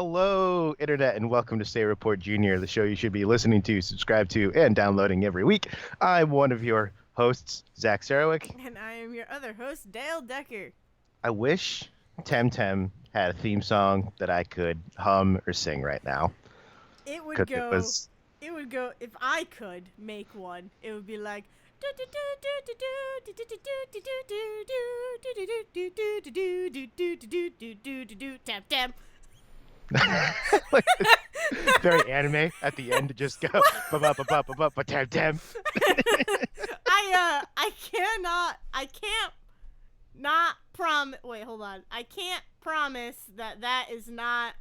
Hello, Internet, and welcome to Say Report Jr., the show you should be listening to, subscribe to, and downloading every week. I'm one of your hosts, Zack. And I am your other host, Dayle Decker. I wish Temtem had a theme song that I could hum or sing right now, It would because it go. was. It would go. If I could make one, it would be like. Tap tap. Like, very anime at the end to just go Temtem. I can't not wait, hold on. I can't promise that that is not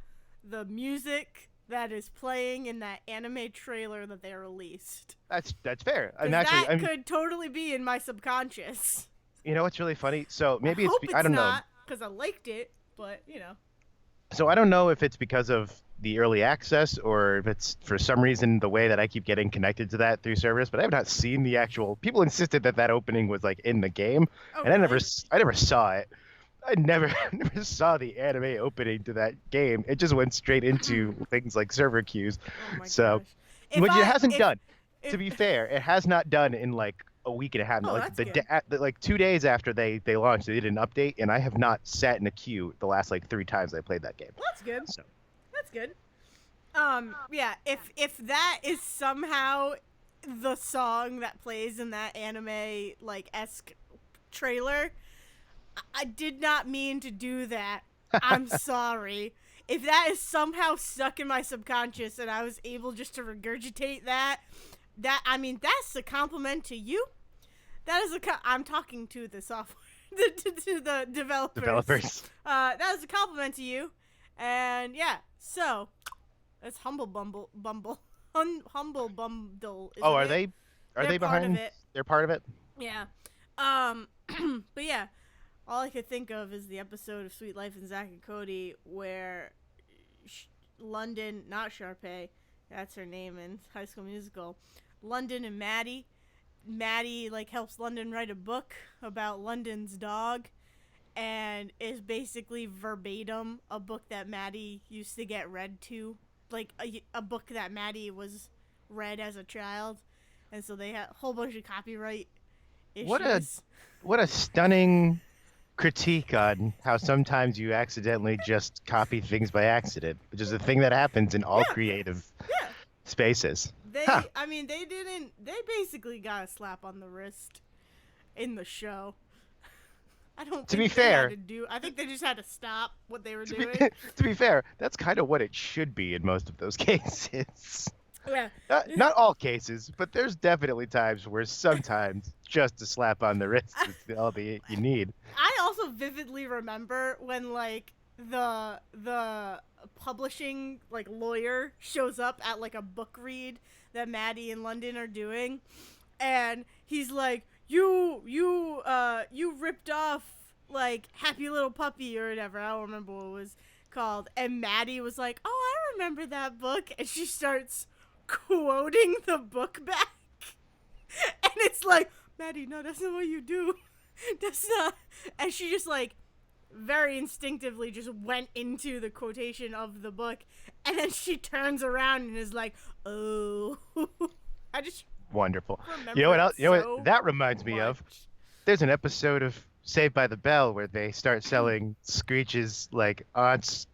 the music that is playing in that anime trailer that they released. That's fair. And 'Cause actually, that could totally be in my subconscious. you know what's really funny? So I maybe hope I it's don't know. not, because I liked it, but, So I don't know if it's because of the early access or if it's for some reason the way that I keep getting connected to that through service, but I have not seen the actual. People insisted that that opening was like in the game, Oh, and really? I never saw it. I never never saw the anime opening to that game. It just went straight into things like server queues. Oh my So, gosh. If which it I, hasn't done. if, To be fair, it has not done in like a week and a half. oh, Like that's good. like 2 days after they launched, they did an update, and I have not sat in a queue the last like 3 times I played that game. Well, that's good. So. That's good. Yeah, if that is somehow the song that plays in that anime like esque trailer, I did not mean to do that. I'm sorry. If that is somehow stuck in my subconscious and I was able just to regurgitate that's a compliment to you. That is I'm talking to the software, to the developers. That is a compliment to you. And yeah, so that's Humble Bumble. Humble Bundle. Oh, isn't it? are They're they part behind? of it. They're part of it. Yeah. But yeah, all I could think of is the episode of Sweet Life and Zack and Cody where London, not Sharpay, that's her name in High School Musical. London and Maddie like helps London write a book about London's dog, and is basically verbatim a book that Maddie used to get read to, like a book that Maddie was read as a child, and so they had a whole bunch of copyright issues. What a stunning critique on how sometimes you accidentally just copy things by accident, which is a thing that happens in all Yeah, creative yeah. spaces. They, Huh. I mean, they didn't. They basically got a slap on the wrist in the show. I don't To think be they had fair, to do. I think they just had to stop what they were to be, doing. to be fair, that's kind of what it should be in most of those cases. Yeah. Not all cases, but there's definitely times where sometimes just a slap on the wrist is all you need. I also vividly remember when like the publishing like lawyer shows up at like a book read that Maddie and London are doing, and he's like, you ripped off like Happy Little Puppy or whatever. I don't remember what it was called. And Maddie was like, oh, I remember that book, and she starts quoting the book back. And it's like, Maddie, no, that's not what you do. That's not. And she just like very instinctively just went into the quotation of the book, and then she turns around and is like, oh. I just Wonderful. remember You know what it else? You know so what that reminds me of? much. There's an episode of Saved by the Bell where they start selling Screech's like aunt's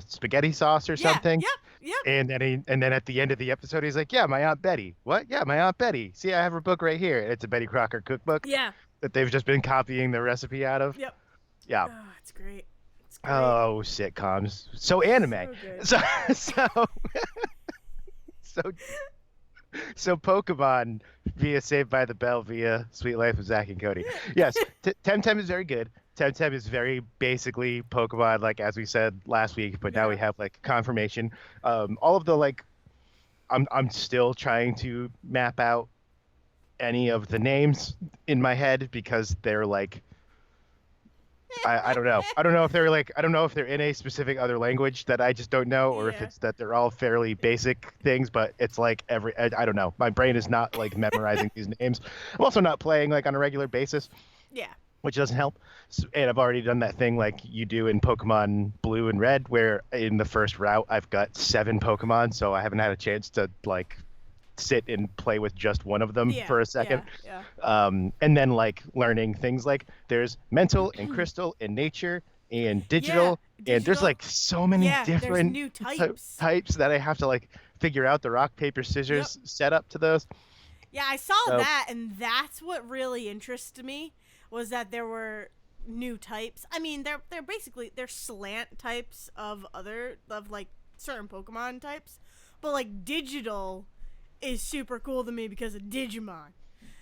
spaghetti sauce or Yeah, something. yep. And then at the end of the episode, he's like, "Yeah, my Aunt Betty. What? Yeah, my Aunt Betty. See, I have her book right here. And it's a Betty Crocker cookbook Yeah, that they've just been copying the recipe out of." yep. Yeah. Oh, it's great. It's great. Oh, sitcoms. So anime. So good. So so so Pokemon via Saved by the Bell via Sweet Life of Zack and Cody. Yes, Temtem is very good. Temtem is very basically Pokemon, like as we said last week, but now we Yeah. have like confirmation. All of the like, I'm still trying to map out any of the names in my head because they're like I don't know. I don't know if they're like I don't know if they're in a specific other language that I just don't know, or if Yeah. it's that they're all fairly basic things. But it's like I don't know. My brain is not like memorizing these names. I'm also not playing like on a regular basis, Yeah. which doesn't help. And I've already done that thing like you do in Pokemon Blue and Red, where in the first route I've got 7 Pokemon, so I haven't had a chance to like sit and play with just one of them Yeah, for a second. yeah, yeah. And then like learning things like there's mental and crystal and nature and Yeah, digital, and there's digital. like so many Yeah, there's different new types. types that I have to like figure out the rock paper Yep. scissors setup to those. Yeah, I saw So that, and that's what really interested me was that there were new types. I mean, they're basically they're slant types of other of like certain Pokemon types, but like digital is super cool to me because of Digimon.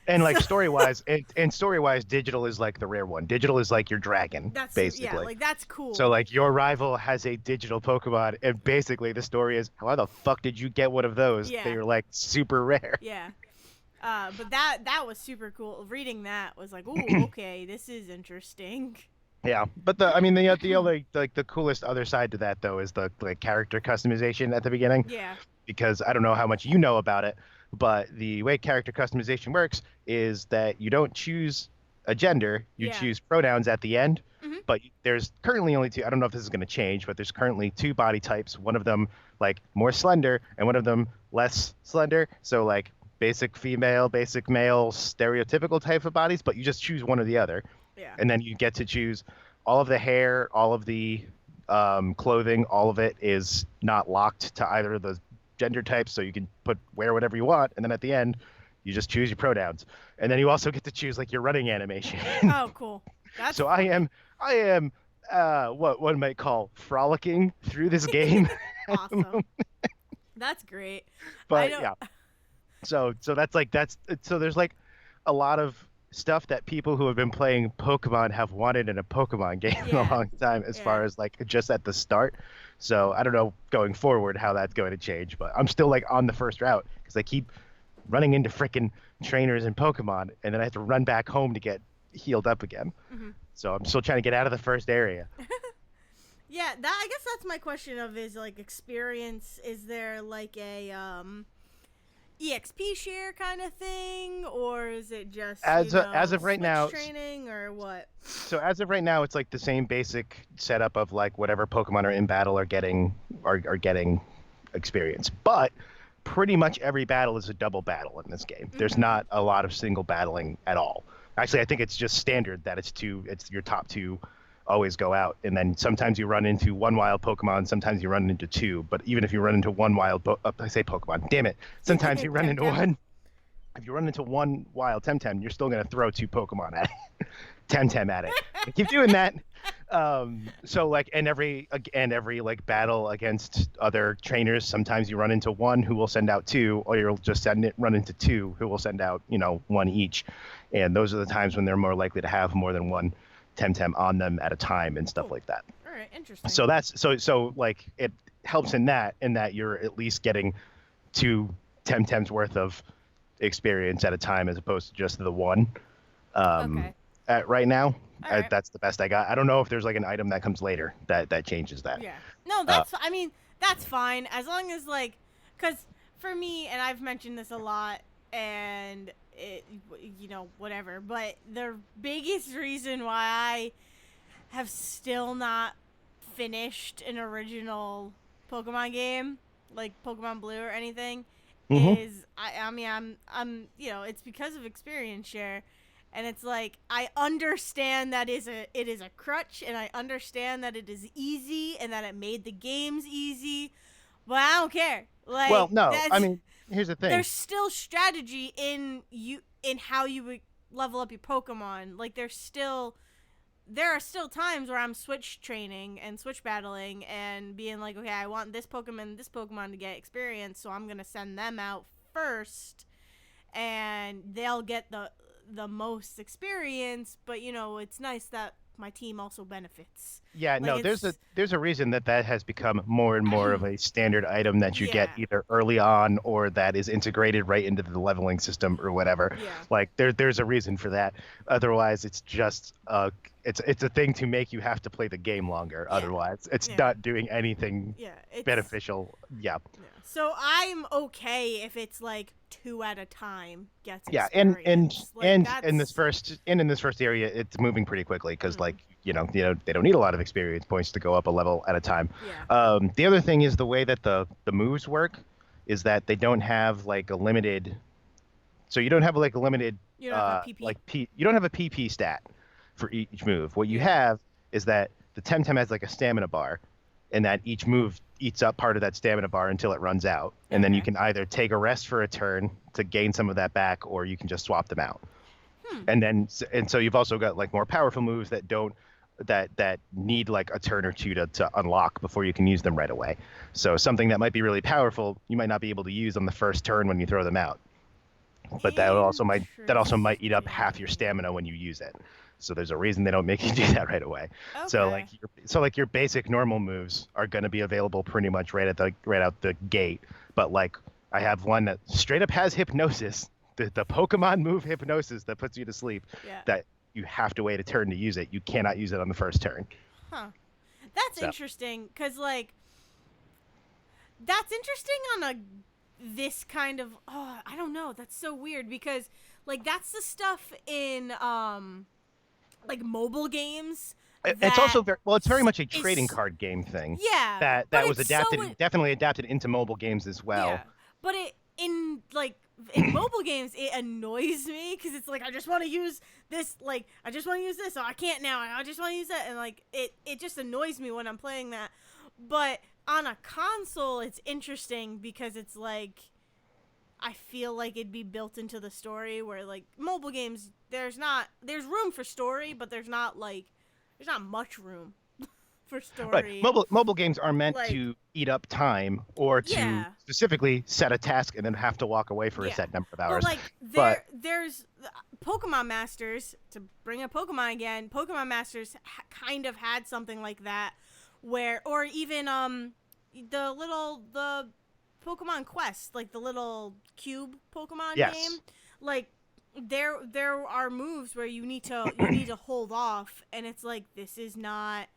and So like story wise, and story wise, digital is like the rare one. Digital is like your dragon, yeah, basically. like that's So cool. like your rival has a digital Pokemon, and basically the story is how the fuck did you get one of those? They Yeah, are like super rare. yeah. But that was super cool. Reading that was like, ooh, okay, this is interesting. Yeah, but the I mean the other like the coolest other side to that though is the like character customization at the beginning, Yeah, because I don't know how much you know about it, but the way character customization works is that you don't choose a gender, you yeah. choose pronouns at the end. Mhm. But there's currently only two. I don't know if this is going to change, but there's currently two body types. One of them like more slender, and one of them less slender. So like basic female, basic male, stereotypical type of bodies. But you just choose one or the other, Yeah. and then you get to choose all of the hair, all of the clothing, all of it is not locked to either of the gender types, so you can wear whatever you want, and then at the end, you just choose your pronouns, and then you also get to choose like your running animation. Oh, cool. That's So funny. I am what one might call frolicking through this game. Awesome. That's great. I But don't. yeah, so that's like so there's like a lot of stuff that people who have been playing Pokemon have wanted in a Pokemon game in a Yeah. long time, as Yeah. far as like just at the start. So I don't know going forward how that's going to change, but I'm still like on the first route because I keep running into freaking trainers and Pokemon, and then I have to run back home to get healed up again. Mhm. So I'm still trying to get out of the first area. Yeah, that I guess that's my question of is like experience. Is there like a EXP share kind of thing, or is it just As of right switch now, training or what? so as of right now, it's like the same basic setup of like whatever Pokemon are in battle are getting experience. But pretty much every battle is a double battle in this game. There's Mhm. not a lot of single battling at all. Actually, I think it's just standard that it's your top two always go out, and then sometimes you run into one wild Pokemon, sometimes you run into two. But even if you run into one I say Pokemon, damn it, sometimes you run into Temtem. one. If you run into one wild Temtem, you're still going to throw two Pokemon at it. Temtem at it. And keep doing that. So like, and every like battle against other trainers, sometimes you run into one who will send out two, or you'll just run into two who will send out, one each. And those are the times when they're more likely to have more than one Temtem on them at a time and stuff Cool. like that. All right. Interesting. So so like it helps in that you're at least getting two Temtems worth of experience at a time as opposed to just the one. Um, Okay. right now, All right. that's the best I got. I don't know if there's like an item that comes later that changes that. Yeah. No, Uh, that's. I mean, that's fine as long as like, cause for me, and I've mentioned this a lot, and it, whatever. But the biggest reason why I have still not finished an original Pokemon game, like Pokemon Blue or anything, mm-hmm. is I mean I'm it's because of experience share, and it's like I understand that it is a crutch, and I understand that it is easy and that it made the games easy, but I don't care. Well, Like no, I that's mean, here's the thing. there's still strategy in how you would level up your Pokemon. Like there are still times where I'm switch training and switch battling and being like, okay, I want this Pokemon to get experience, so I'm gonna send them out first, and they'll get the most experience. But it's nice that my team also benefits. Yeah, Like no, there's a it's there's a reason that that has become more and more of a standard item that you get yeah, either early on or that is integrated right into the leveling system or whatever. yeah, Like there's a reason for that. Otherwise, it's just it's a thing to make you have to play the game longer. yeah, Otherwise, it's yeah, not doing anything yeah. It's beneficial. Yeah. yeah. So I'm okay if it's like 2 at a time gets Yeah, and and experience. Like and in this that's first and in this first area, it's moving pretty quickly because mm, like they don't need a lot of experience points to go up a level at a time. yeah. The other thing is the way that the moves work is that they don't have like a limited. So you don't have like a limited You don't have a PP. you don't have a PP stat for each move. What you Yeah. have is that the Temtem has like a stamina bar, and that each move eats up part of that stamina bar until it runs out. And then you Okay. can either take a rest for a turn to gain some of that back, or you can just swap them out. Hmm. And so you've also got like more powerful moves that don't that need like a turn or two to unlock before you can use them right away. So something that might be really powerful, you might not be able to use on the first turn when you throw them out. But that also might eat up half your stamina Interesting. when you use it. So there's a reason they don't make you do that right away. Okay. So like your basic normal moves are going to be available pretty much right out the gate. But like I have one that straight up has hypnosis, the Pokemon move hypnosis that puts you to sleep. Yeah. That you have to wait a turn to use it. You cannot use it on the first turn. Huh. That's So interesting because like that's interesting on a this kind of I don't know, that's so weird because like that's the stuff in like mobile games it's that also it's very much a trading is card game thing yeah, but that was it's so definitely adapted into mobile games as well. yeah, but it in like in mobile games it annoys me because it's like I just want to use this, like I just want to use this, so I can't now. I just want to use that, and like it just annoys me when I'm playing that. But on a console, it's interesting because it's like I feel like it'd be built into the story where like mobile games there's room for story, but there's not much room for Right. story. Mobile games are meant Like to eat up time or to yeah, specifically set a task and then have to walk away for a yeah. set number of But hours. like But there's Pokemon Masters, to bring up Pokemon again. Pokemon Masters kind of had something like that where or even the Pokemon Quest, like the little cube Pokemon game, yes. like there are moves where you need to hold off, and it's like this is not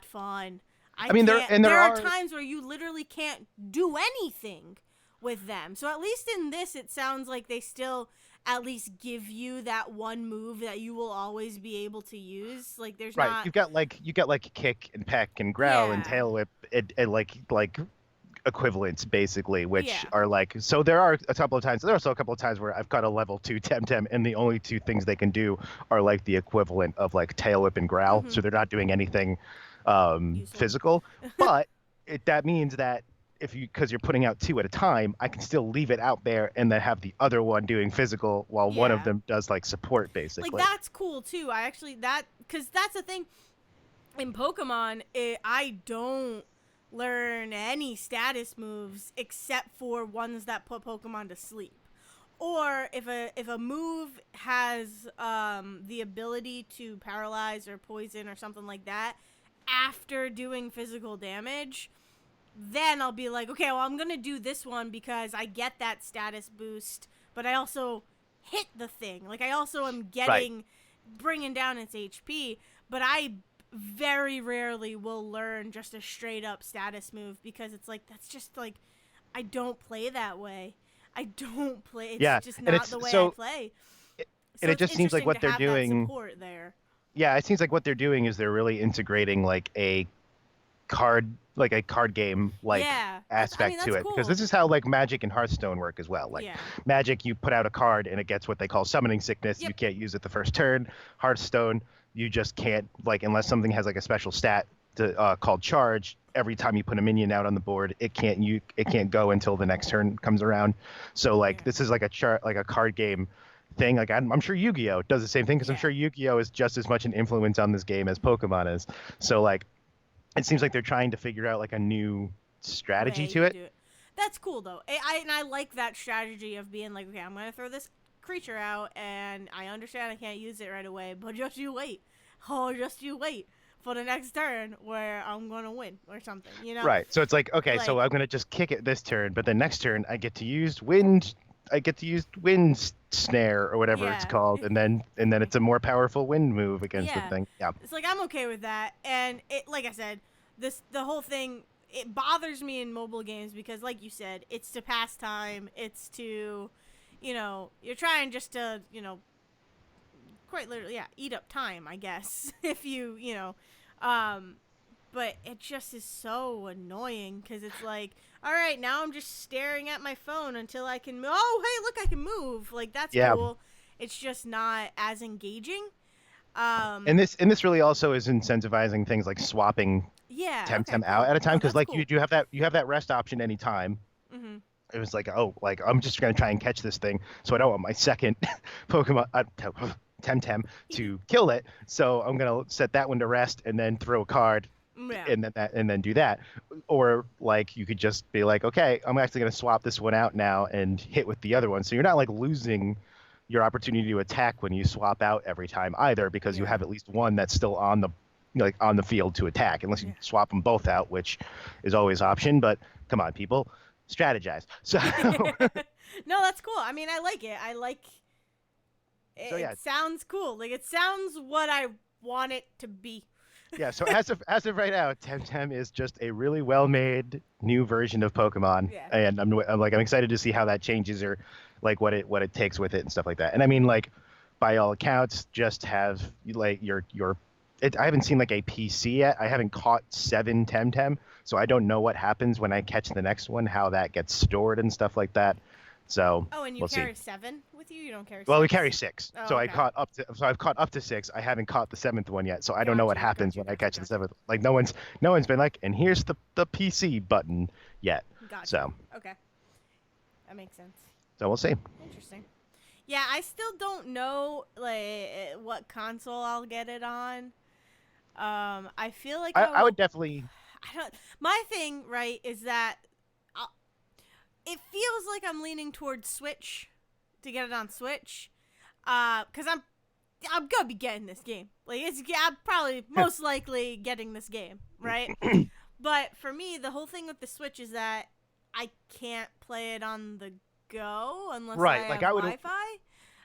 fun. I I mean can't. there There are are times where you literally can't do anything with them. So at least in this, it sounds like they still at least give you that one move that you will always be able to use. Like there's right. not. You got like kick and peck and growl and Yeah. tail whip and like equivalents basically, which Yeah. are like so there are a couple of times there are also a couple of times where I've got a level 2 Temtem and the only two things they can do are like the equivalent of like tail whip and growl, Mm-hmm. so they're not doing anything Useful. physical. But that means that if you because you're putting out two at a time, I can still leave it out there and then have the other one doing physical while one of Yeah. them does like support Like basically. that's cool too. I actually that because that's the thing in Pokemon. I don't learn any status moves except for ones that put Pokemon to sleep. Or if a move has the ability to paralyze or poison or something like that after doing physical damage, then I'll be like, okay, well I'm gonna do this one because I get that status boost, but I also hit the thing. Like I also am Right. getting bringing down its HP, but I very rarely will learn just a straight up status move because it's like that's just like I don't play that way. I don't play. It's Yeah, just and not it's the way I so play. and So it it's just seems like interesting to what they're have that doing. support there. Yeah, it seems like what they're doing is they're really integrating like a card game like Yeah, aspect to that's it because cool. this is how like Magic and Hearthstone work as well. Like Yeah. Magic, you put out a card and it gets what they call summoning sickness. You Yep. can't use it the first turn. Hearthstone, you just can't like unless something has like a special stat called charge. Every time you put a minion out on the board, it can't go until the next turn comes around. So like Yeah. this is like a card game thing. Like I'm sure Yu-Gi-Oh does the same thing because I'm Yeah. sure Yu-Gi-Oh is just as much an influence on this game as Pokemon is. So like it seems like they're trying to figure out like a new strategy Way to to it. do it. That's cool though. And I like that strategy of being like, okay, I'm gonna throw this creature out, and I understand I can't use it right away, but just you wait. Oh, just you wait. for the next turn where I'm gonna win or something. Right. So it's like, okay, so Like I'm gonna just kick it this turn, but the next turn I get to use wind. I get to use wind snare or whatever it's yeah, called, and then it's a more powerful wind move against the yeah. thing. Yeah. It's like I'm okay with that, and it like I said, the whole thing it bothers me in mobile games because like you said, it's to pass time. It's to, you're trying just to quite literally eat up time I guess if um but it just is so annoying because it's like, all right, now I'm just staring at my phone until I can oh hey look I can move, like that's Yeah. cool. It's just not as engaging. And this really also is incentivizing things like swapping Yeah, okay, Temtem out cool. at a time Oh, because that's like you cool. do have that rest option anytime. Mm-hmm. It was like, oh, like I'm just gonna try and catch this thing, so I don't want my second Pokemon Temtem to kill it. So I'm gonna set that one to rest and then throw a card, Yeah. and then do that. Or like you could just be like, okay, I'm actually gonna swap this one out now and hit with the other one. So you're not like losing your opportunity to attack when you swap out every time either, because you Yeah. have at least one that's still on the like on the field to attack, unless you Yeah. swap them both out, which is always option. But come on, people, strategize. So No, that's cool. I mean, I like it. I like so it. yeah, It sounds cool. Like it sounds what I want it to be. yeah. So as of right now, Temtem is just a really well made new version of Pokemon, Yeah. and I'm excited to see how that changes, or like what it takes with it and stuff like that. And I mean, like, by all accounts, just have like your I haven't seen like a PC yet. I haven't caught 7 Temtem, so I don't know what happens when I catch the next one, how that gets stored and stuff like that. So Oh, and you we'll see. carry 7 with you? You don't carry Well, we 6? carry 6, Oh, so okay. I've caught up to 6. I haven't caught the 7th one yet, so I don't know what Got you. happens Got you. when I Got you. catch the Got you. 7th. Like no one's been like, and here's the PC button yet. Got you. So Okay. That makes sense. we'll see. Interesting. Yeah, I still don't know like what console I'll get it on. I feel like I would definitely. I don't. My thing, right, is that i it feels like I'm leaning towards Switch to get it on Switch. Cause I'm gonna be getting this game. Like I'm probably most likely getting this game, right? But for me, the whole thing with the Switch is that I can't play it on the go unless I Right, like have I would. Wi-Fi.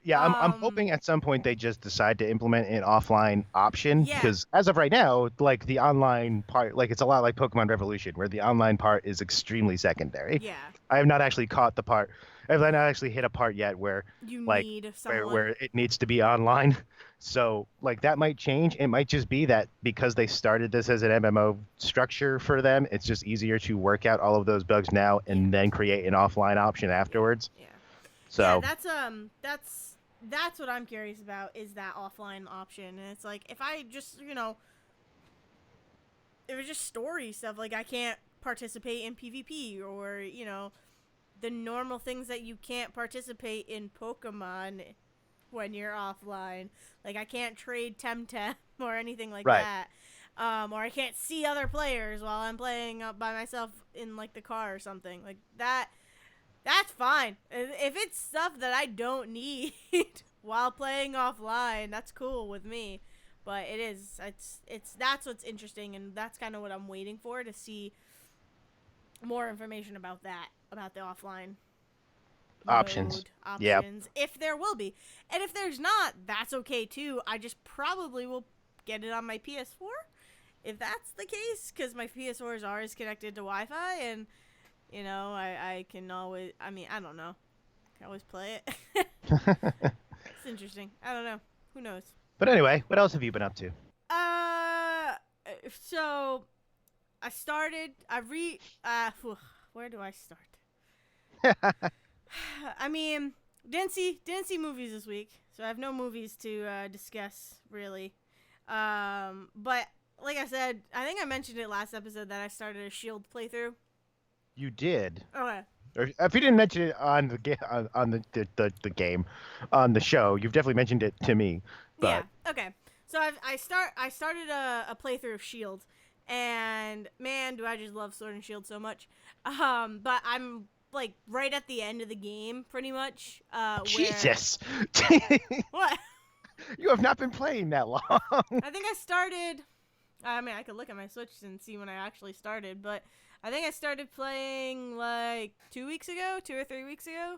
Yeah, I'm Um, hoping at some point they just decide to implement an offline option, yeah, because as of right now, like the online part, like it's a lot like Pokemon Revolution, where the online part is extremely secondary. yeah. I have not actually caught the part. I have not actually hit a part yet where You like need where someone. where it needs to be online. So like that might change. It might just be that because they started this as an MMO structure for them, it's just easier to work out all of those bugs now Yeah, and then create an offline option yeah, afterwards. yeah, yeah. So That's what I'm curious about is that offline option, and it's like if I just it was just story stuff. Like I can't participate in PvP or the normal things that you can't participate in Pokemon when you're offline. Like I can't trade Temtem or anything like right. that. Or I can't see other players while I'm playing by myself in like the car or something like that. That's fine. If it's stuff that I don't need while playing offline, that's cool with me. But it's that's what's interesting, and that's kind of what I'm waiting for to see more information about that, about the offline Options. mode Yeah. options, if there will be. And if there's not, that's okay too. I just probably will get it on my PS4 if that's the case, because my PS4 is always connected to Wi-Fi, and I can always. I mean, I don't know. I can always play it. It's interesting. I don't know. Who knows? But anyway, what else have you been up to? Uh, so I started. Where do I start? I mean, didn't see movies this week, so I have no movies to discuss really. But like I said, I think I mentioned it last episode that I started a Shield playthrough. You did. Okay. Or if you didn't mention it on the game, on the show, you've definitely mentioned it to me. Yeah. But Okay. So I started a playthrough of Shield, and man, do I just love Sword and Shield so much. But I'm like right at the end of the game, pretty much. Jesus, What? you have not been playing that long. I think I started. I mean, I could look at my Switch and see when I actually started, but I think I started playing like 2 weeks ago, 2 or 3 weeks ago.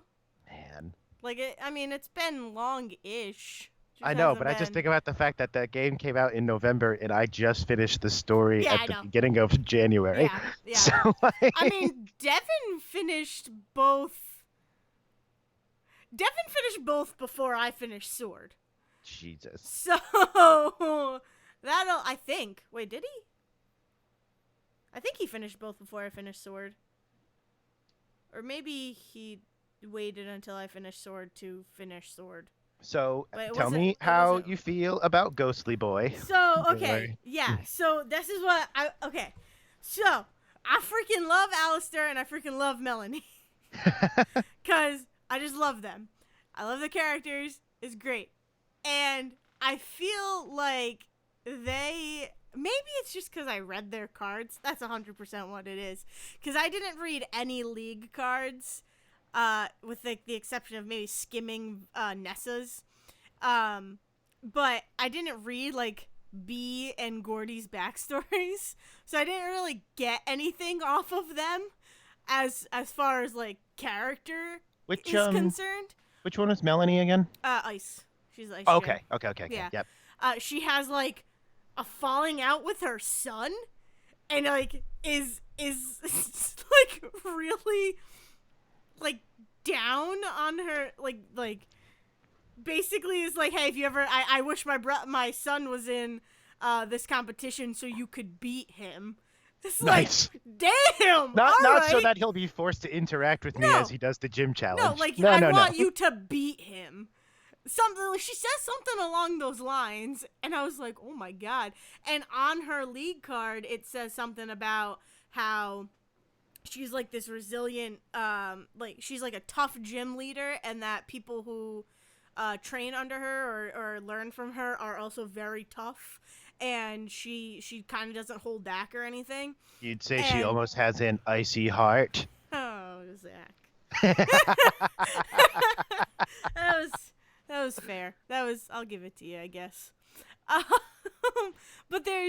Man. Like it. I mean, it's been long-ish. I Just know, hasn't but I just been. think about the fact that that game came out in November and I just finished the story Yeah, at I the know. beginning of January. Yeah, yeah, I So, know. I like, mean, Devin finished both before I finished Sword. Jesus. So that'll. I think. Wait, did he? I think he finished both before I finished Sword, or maybe he waited until I finished Sword to finish Sword. So, But it tell wasn't. me It how wasn't. you feel about Ghostly Boy. So Your... okay, yeah. So this is what I. Okay, so I freaking love Alistair and I freaking love Melanie. Because I just love them. I love the characters. It's great. And I feel like maybe it's just because I read their cards. That's 100% what it is. Because I didn't read any League cards, with the exception of maybe skimming Nessa's. But I didn't read, like, Bee and Gordy's backstories. So I didn't really get anything off of them as far as, like, character which is concerned. which one was Melanie again? Ice. She's Ice Gem. Okay. Yeah. Yep. She has like a falling out with her son, and like is like really like down on her like basically is like, hey, if you ever I wish my son was in this competition so you could beat him. It's Nice. like, damn. Not All not so right. that he'll be forced to interact with me as No. he does the gym No, challenge. like No, I no, no. want you to beat him. Something like she says something along those lines, and I was like, oh my god. And on her League card, it says something about how she's like this resilient, like she's like a tough gym leader, and that people who train under her or learn from her are also very tough. And she kind of doesn't hold back or anything. You'd say she And almost has an icy heart. oh, Zack. that was that was fair. That was I'll give it to you, I guess. Um, but there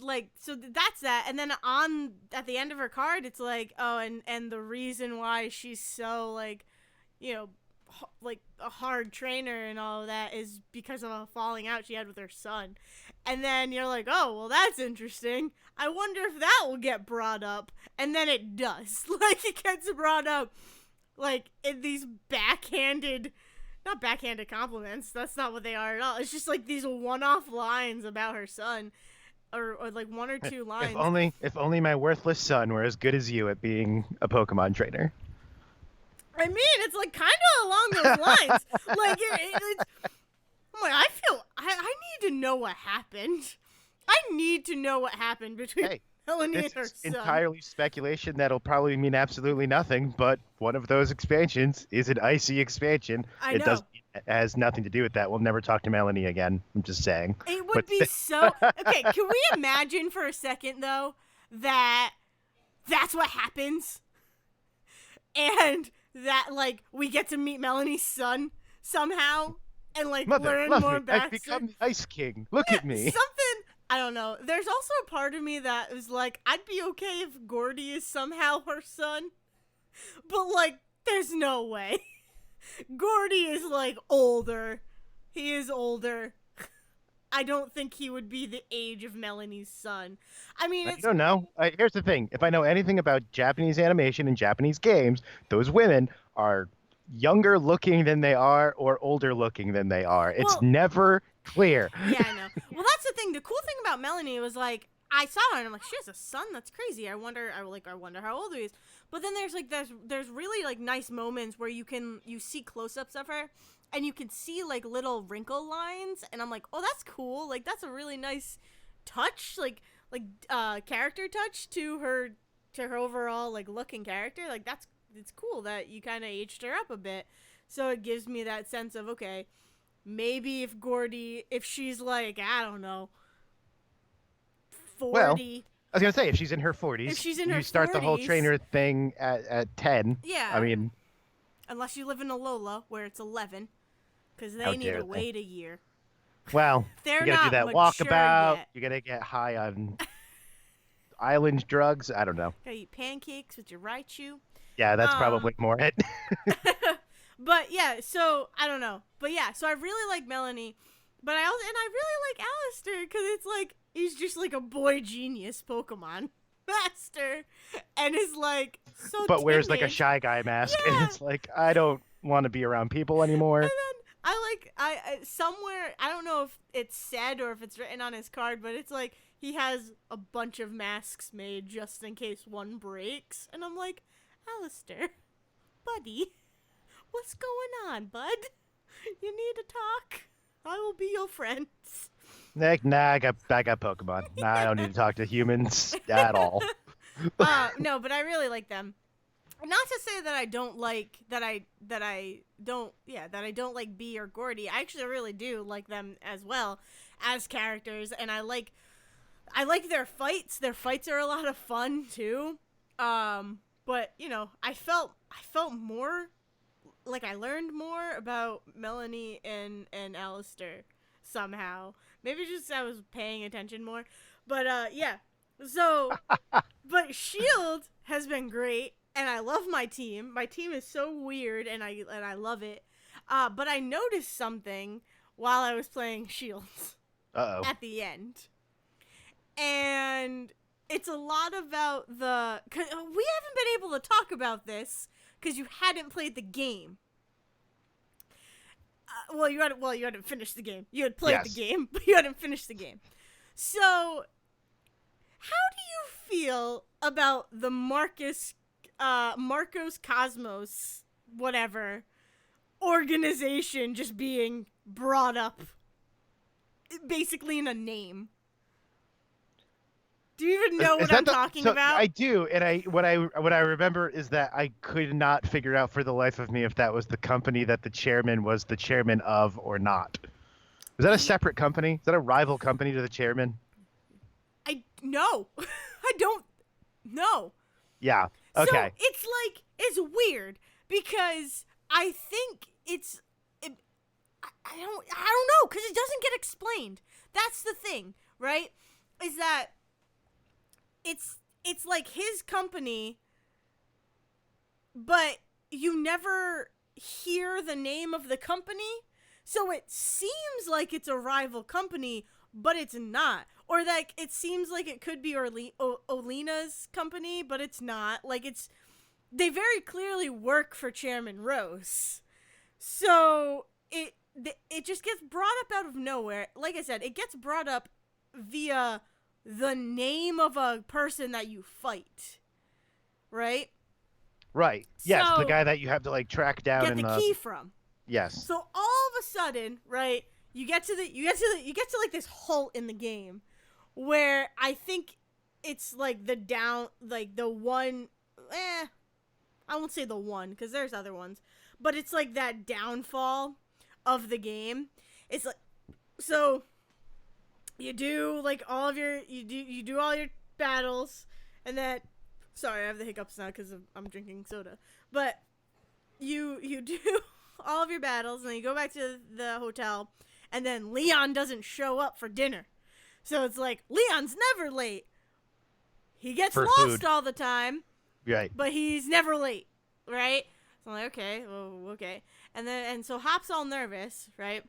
like so that's that, and then on at the end of her card, it's like, oh, and the reason why she's so like, you know, like a hard trainer and all of that is because of a falling out she had with her son. And then you're like, oh, well, that's interesting. I wonder if that will get brought up. And then it does. Like, it gets brought up, like, in these not backhanded compliments. That's not what they are at all. It's just, like, these one-off lines about her son. Or like, one or two lines. If only my worthless son were as good as you at being a Pokemon trainer. I mean, it's, like, kind of along those lines. Like, it's... I'm like, I need to know what happened. I need to know what happened between Hey, Melanie this and her is son. entirely speculation that'll probably mean absolutely nothing, but one of those expansions is an icy expansion. I know. It has nothing to do with that. We'll never talk to Melanie again. I'm just saying. It would But be so... Okay, can we imagine for a second, though, that that's what happens? And that, like, we get to meet Melanie's son somehow and, like, Mother, learn love more me. I've backstory. become the Ice King. Look at me. Something... I don't know. There's also a part of me that is like, I'd be okay if Gordy is somehow her son. But, like, there's no way. Gordy is, like, older. He is older. I don't think he would be the age of Melanie's son. I mean, I it's... don't know. Here's the thing. If I know anything about Japanese animation and Japanese games, those women are younger looking than they are or older looking than they are. It's Well, never clear. yeah, I know. Well, that's the thing. The cool thing about Melanie was, like, I saw her and I'm like, she has a son. That's crazy. I wonder how old he is. But then there's like there's really like nice moments where you see close-ups of her and you can see like little wrinkle lines, and I'm like, oh, that's cool. Like, that's a really nice touch, like character touch to her overall like look and character. Like, it's cool that you kind of aged her up a bit. So it gives me that sense of, okay, maybe if she's like, I don't know, 40. Well, I was gonna say, if she's in her 40s, If she's in her you start the whole 40s. trainer thing at 10. Yeah. I mean, Unless you live in Alola, where it's 11. Because how they need dare to they. wait a year. Well, you They're got to do not that mature walkabout. yet. You got to get high on island drugs. I don't know. Gotta eat pancakes with your Raichu. Yeah, that's Um, probably more it. but yeah, so I don't know. But yeah, so I really like Melanie, but I really like Alistair because it's like he's just like a boy genius Pokemon master, and is like so But wears like a timid. shy guy mask, and Yeah, it's like I don't want to be around people anymore. and then I somewhere I don't know if it's said or if it's written on his card, but it's like he has a bunch of masks made just in case one breaks, and I'm like, Alistair, buddy, what's going on, bud? You need to talk. I will be your friends. Like, nah, I got Pokemon. Nah, I don't need to talk to humans at all. No, but I really like them. Not to say that I don't like that I don't like Bee or Gordy. I actually really do like them as well as characters, and I like their fights. Their fights are a lot of fun too. But you know, I felt more like I learned more about Melanie and Alistair somehow. Maybe just I was paying attention more. But yeah. So but Shield has been great, and I love my team. My team is so weird, and I love it. But I noticed something while I was playing Shields Uh-oh. at the end, and it's a lot about the. 'Cause we haven't been able to talk about this because you hadn't played the game. You hadn't finished the game. You had played the Yes. game, but you hadn't finished the game. So how do you feel about the Marcos Cosmos, whatever, organization just being brought up basically in a name? Do you even know what I'm talking about? I do, and what I remember is that I could not figure out for the life of me if that was the company that the chairman was the chairman of or not. Is that a separate company? Is that a rival company to the chairman? I no, I don't know. Yeah. So Okay. it's weird because I think I don't know because it doesn't get explained. That's the thing, right? Is that it's like his company, but you never hear the name of the company, so it seems like it's a rival company, but it's not. Or like it seems like it could be Olena's company, but it's not. Like they very clearly work for Chairman Rose. So it just gets brought up out of nowhere. Like I said, it gets brought up via the name of a person that you fight, right? Right. Yes, the So guy that you have to like track down get in the the key from. yes. So all of a sudden, right, you get to like this halt in the game where I think it's like the down like the one I won't say the one because there's other ones, but it's like that downfall of the game. It's like so you do like all of your you do all your battles, and then sorry I have the hiccups now because I'm drinking soda, but you do all of your battles, and then you go back to the hotel, and then Leon doesn't show up for dinner. So it's like Leon's never late. He gets For lost food. all the time, Right. but he's never late, right? So I'm like, okay, well, okay. And so Hop's all nervous, right?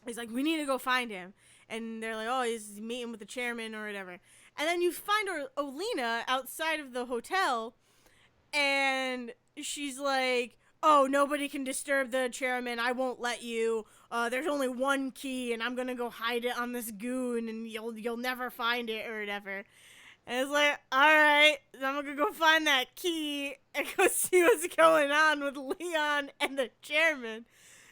He's like, we need to go find him. And they're like, oh, he's meeting with the chairman or whatever. And then you find Olena outside of the hotel, and she's like, oh, nobody can disturb the chairman. I won't let you. There's only one key, and I'm gonna go hide it on this goon, and you'll never find it or whatever. And it's like, all right, I'm gonna go find that key and go see what's going on with Leon and the chairman.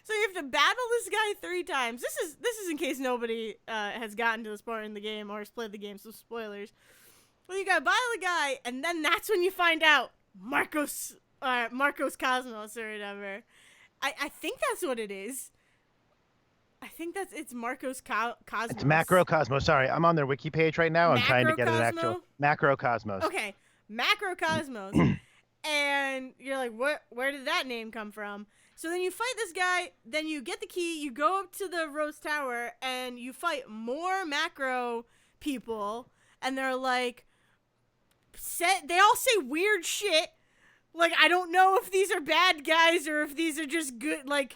So you have to battle this guy 3 times. This is in case nobody has gotten to this part in the game or has played the game, so spoilers. Well, you gotta battle the guy, and then that's when you find out Marcos Cosmos or whatever. I think that's what it is. I think it's Marcos Cosmos. It's Macrocosmos. Sorry, I'm on their wiki page right now. I'm trying to get an actual Macrocosmos. Okay, Macrocosmos. And you're like, where did that name come from? So then you fight this guy, then you get the key, you go up to the Rose Tower, and you fight more macro people, and they're like, they all say weird shit. Like, I don't know if these are bad guys or if these are just good, like,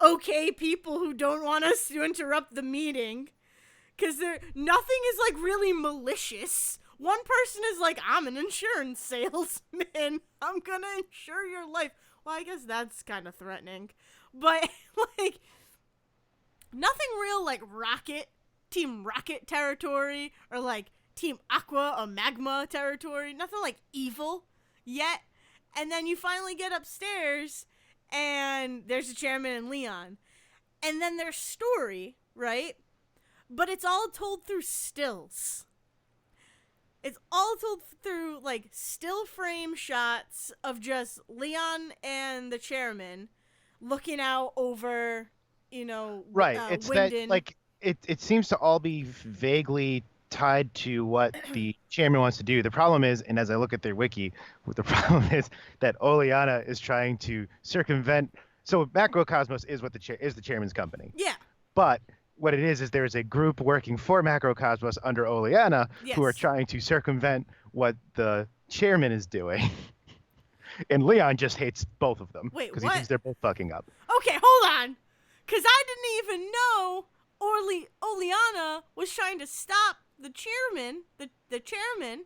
okay people who don't want us to interrupt the meeting. Because nothing is, like, really malicious. One person is like, I'm an insurance salesman. I'm gonna insure your life. Well, I guess that's kind of threatening. But, like, nothing real, like, Team Rocket territory, or, like, Team Aqua or Magma territory. Nothing, like, evil yet. And then you finally get upstairs, and there's the chairman and Leon. And then there's story, right? But it's all told through stills. It's all told through, like, still frame shots of just Leon and the chairman looking out over, Right. It's that, Winden. like, it seems to all be vaguely tied to what the chairman wants to do. The problem is, and as I look at their wiki, the problem is that Oleana is trying to circumvent. So Macrocosmos is what is the chairman's company. Yeah. But what it is there is a group working for Macrocosmos under Oleana who are Yes. trying to circumvent what the chairman is doing. And Leon just hates both of them Wait, because he what? thinks they're both fucking up. Okay, hold on. Because I didn't even know Oleana was trying to stop the chairman. The chairman.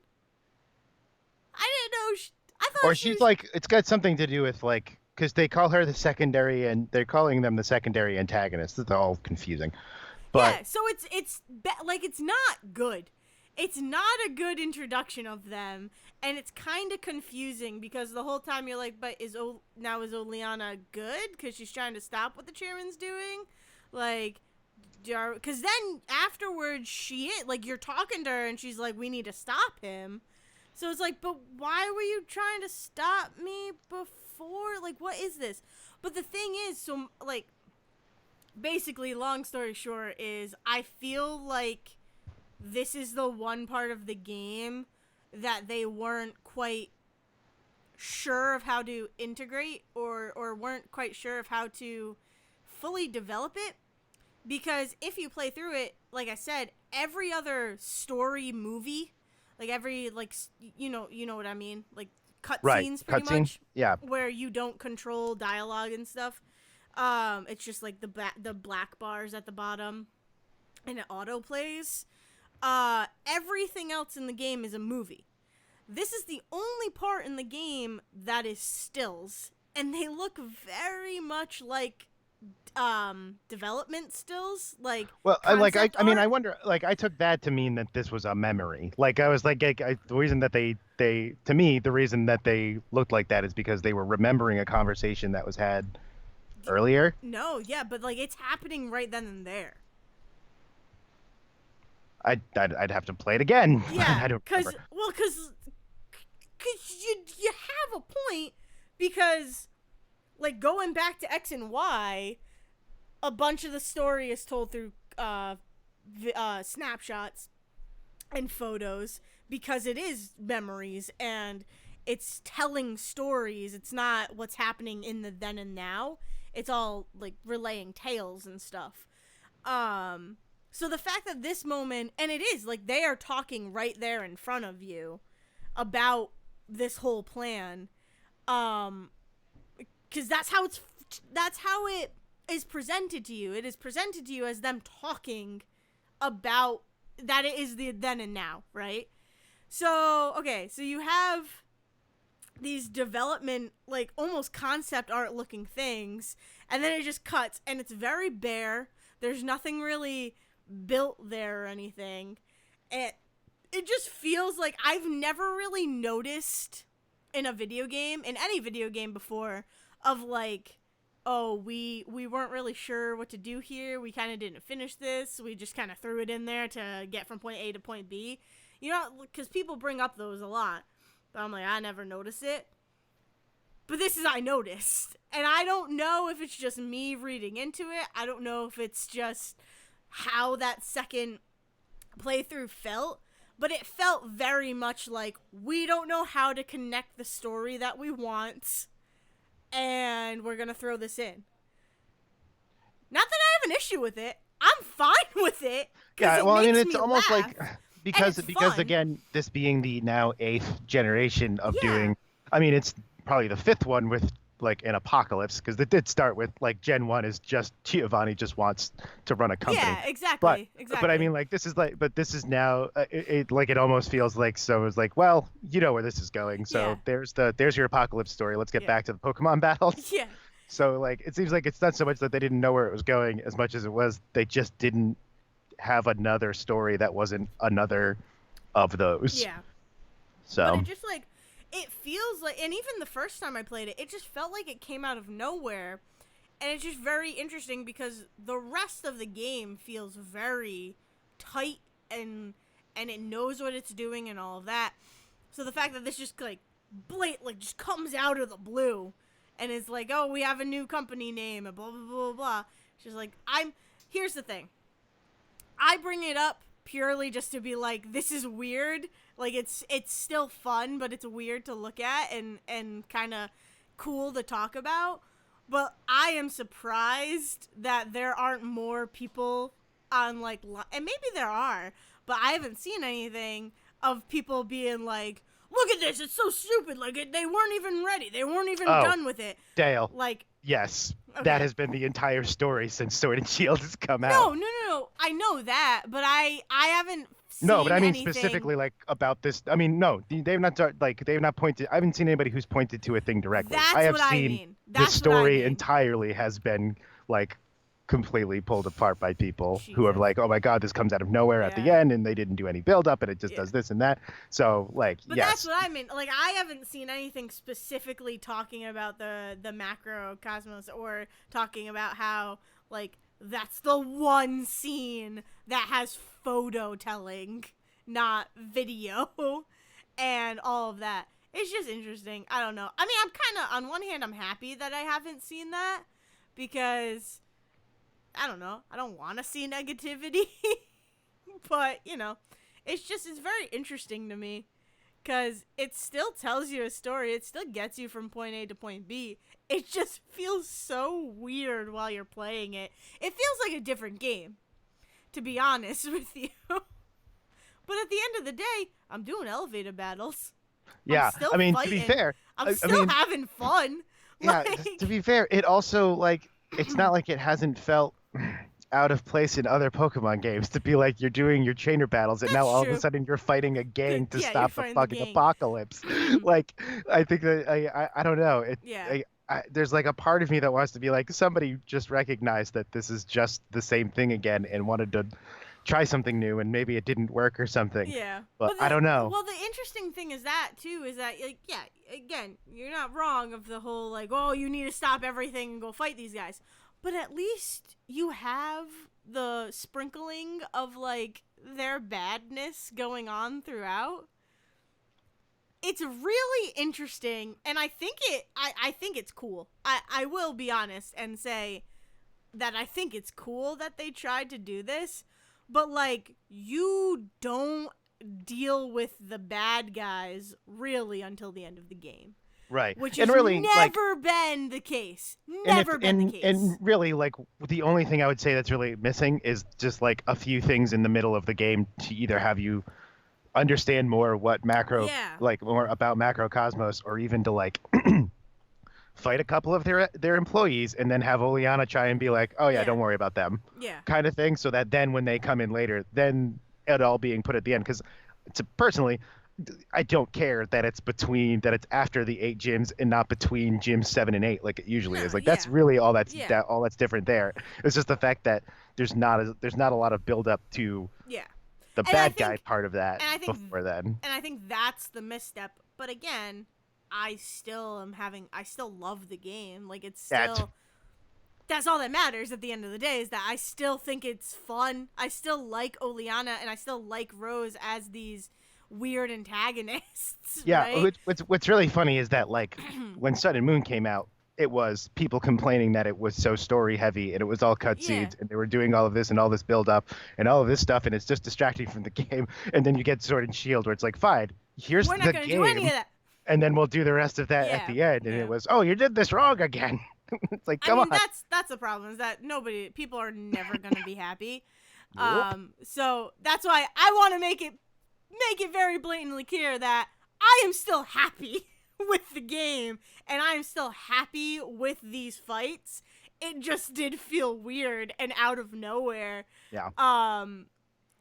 I didn't know. I thought Or she's like, it's got something to do with, like, because they call her the secondary, and they're calling them the secondary antagonists. It's all confusing. But yeah, so it's not good. It's not a good introduction of them, and it's kind of confusing because the whole time you're like, but is Oleana good because she's trying to stop what the chairman's doing? Like, because then afterwards you're talking to her and she's like, we need to stop him. So it's like, but why were you trying to stop me before? Like, what is this? But the thing is, so, like, basically, long story short, is I feel like this is the one part of the game that they weren't quite sure of how to integrate or weren't quite sure of how to fully develop it. Because if you play through it, like I said, every other story movie, like every, like, you know what I mean? Like, cutscenes, pretty much. Yeah. Where you don't control dialogue and stuff. It's just, like, the black bars at the bottom. And it auto plays. Everything else in the game is a movie. This is the only part in the game that is stills. And they look very much like development stills, like, well, I mean, art. I wonder, like, I took that to mean that this was a memory. Like, I was like, the reason that they to me, the reason that they looked like that is because they were remembering a conversation that was had earlier. No, yeah, but, like, it's happening right then and there. I'd have to play it again. Yeah, I don't remember. because you have a point, because, like, going back to X and Y, a bunch of the story is told through snapshots and photos, because it is memories and it's telling stories. It's not what's happening in the then and now. It's all, like, relaying tales and stuff. So the fact that this moment, and it is, like, they are talking right there in front of you about this whole plan, because that's how it is presented to you. It is presented to you as them talking about that it is the then and now, right? So, okay, so you have these development, like, almost concept art looking things, and then it just cuts, and it's very bare. There's nothing really built there or anything. It just feels like I've never really noticed in a video game, in any video game before, of, like, oh, we weren't really sure what to do here. We kind of didn't finish this. We just kind of threw it in there to get from point A to point B. You know, because people bring up those a lot. But I'm like, I never noticed it. But this is, I noticed. And I don't know if it's just me reading into it. I don't know if it's just how that second playthrough felt. But it felt very much like, we don't know how to connect the story that we want. and we're gonna throw this in. Not that I have an issue with it. I'm fine with it because Yeah, it well, I mean, makes it's me almost laugh like and because it's because fun. again, this being the now eighth generation of Yeah, doing, I mean, it's probably the fifth one with like an apocalypse because it did start with like Gen 1 is just Giovanni just wants to run a company. yeah, But exactly, but I exactly. mean, like this is like, but this is now it like it almost feels like so it's like, well, you know where this is going. Yeah, So there's your apocalypse story. Let's get yeah, back to the Pokemon battles. yeah, So like it seems like it's not so much that they didn't know where it was going as much as it was they just didn't have another story that wasn't another of those. yeah. But So it just like it feels like, and even the first time I played it, it just felt like it came out of nowhere, and it's just very interesting because the rest of the game feels very tight and it knows what it's doing and all of that. So the fact that this just like like just comes out of the blue and is like, oh, we have a new company name and blah blah blah blah. It's just like here's the thing. I bring it up purely just to be like, this is weird. Like it's still fun, but it's weird to look at and kind of cool to talk about. But I am surprised that there aren't more people on like, and maybe there are, but I haven't seen anything of people being like, look at this, it's so stupid. Like they weren't even ready. They weren't even oh, done with it. Dayle, Like, yes, that okay. has been the entire story since Sword and Shield has come out. No, no, no, no. I know that, but I haven't No, but seen I mean anything. specifically like about this. I mean, no, they've not like they've not pointed. I haven't seen anybody who's pointed to a thing directly. I That's have what I seen mean. the That's what I story mean. entirely has been like completely pulled apart by people who are Jesus. like, oh my God, this comes out of nowhere at the Yeah. end, and they didn't do any build up, and it just Yeah. does this and that. So like, But that's yes, what I mean. Like I haven't seen anything specifically talking about the macro cosmos or talking about how like that's the one scene that has photo telling, not video, and all of that. It's just interesting. I don't know. I mean, I'm kind of on one hand I'm happy that I haven't seen that because I don't know. I don't want to see negativity, but you know, it's very interesting to me because it still tells you a story. It still gets you from point A to point B. It just feels so weird while you're playing it. It feels like a different game, to be honest with you. But at the end of the day, I'm doing elevator battles. I'm yeah. still I mean, to be fighting. fair, I'm I still mean, having fun. yeah. To Like, be fair, it also like it's not like it hasn't felt out of place in other Pokemon games to be like you're doing your trainer battles and now that's all of a true. sudden you're fighting a gang to Yeah, you're stop the fighting the fucking gang. apocalypse. Mm-hmm. Like I think that I don't know. Yeah. There's like a part of me that wants to be like somebody just recognized that this is just the same thing again and wanted to try something new and maybe it didn't work or something. Yeah. But But I don't know. the interesting thing is that too is that like yeah, again, you're not wrong of the whole like, oh, you need to stop everything and go fight these guys. But at least you have the sprinkling of like their badness going on throughout. It's really interesting and I think it's cool. I will be honest and say that I think it's cool that they tried to do this, but like you don't deal with the bad guys really until the end of the game, Right. which And has really like never been the case. and if Never been the and case. really like the only thing I would say that's really missing is just like a few things in the middle of the game to either have you understand more what macro Yeah. like more about macrocosmos or even to like fight a couple of their employees and then have Oleana try and be like, oh yeah, Yeah. don't worry about them, Yeah. kind of thing, so that then when they come in later, then it all being put at the end. Because personally, I don't care that it's after the 8 gyms and not between gyms 7 and 8 like it usually is. No, Like that's yeah. really all Yeah. all that's different there. It's just the fact that there's not a lot of build up to Yeah. the And I bad guy think part of that and I think before then. and I think that's the misstep. But again, I still love the game. Like it's That still that's all that matters at the end of the day is that I still think it's fun. I still like Oleana and I still like Rose as these weird antagonists, Yeah, right? what's really funny is that like when Sun and Moon came out, it was people complaining that it was so story heavy and it was all Yeah. cutscenes and they were doing all of this and all this build up and all of this stuff and it's just distracting from the game. And then you get Sword and Shield where it's like, fine, here's We're not the going to do any game. of that. and then we'll do the rest of that at Yeah, the end. And it yeah. was, oh, you did this wrong again. It's like, I come mean, on. that's the problem is that people are never gonna be happy. Nope. So that's why I want to make it very blatantly clear that I am still happy with the game and I am still happy with these fights. It just did feel weird and out of nowhere. Yeah.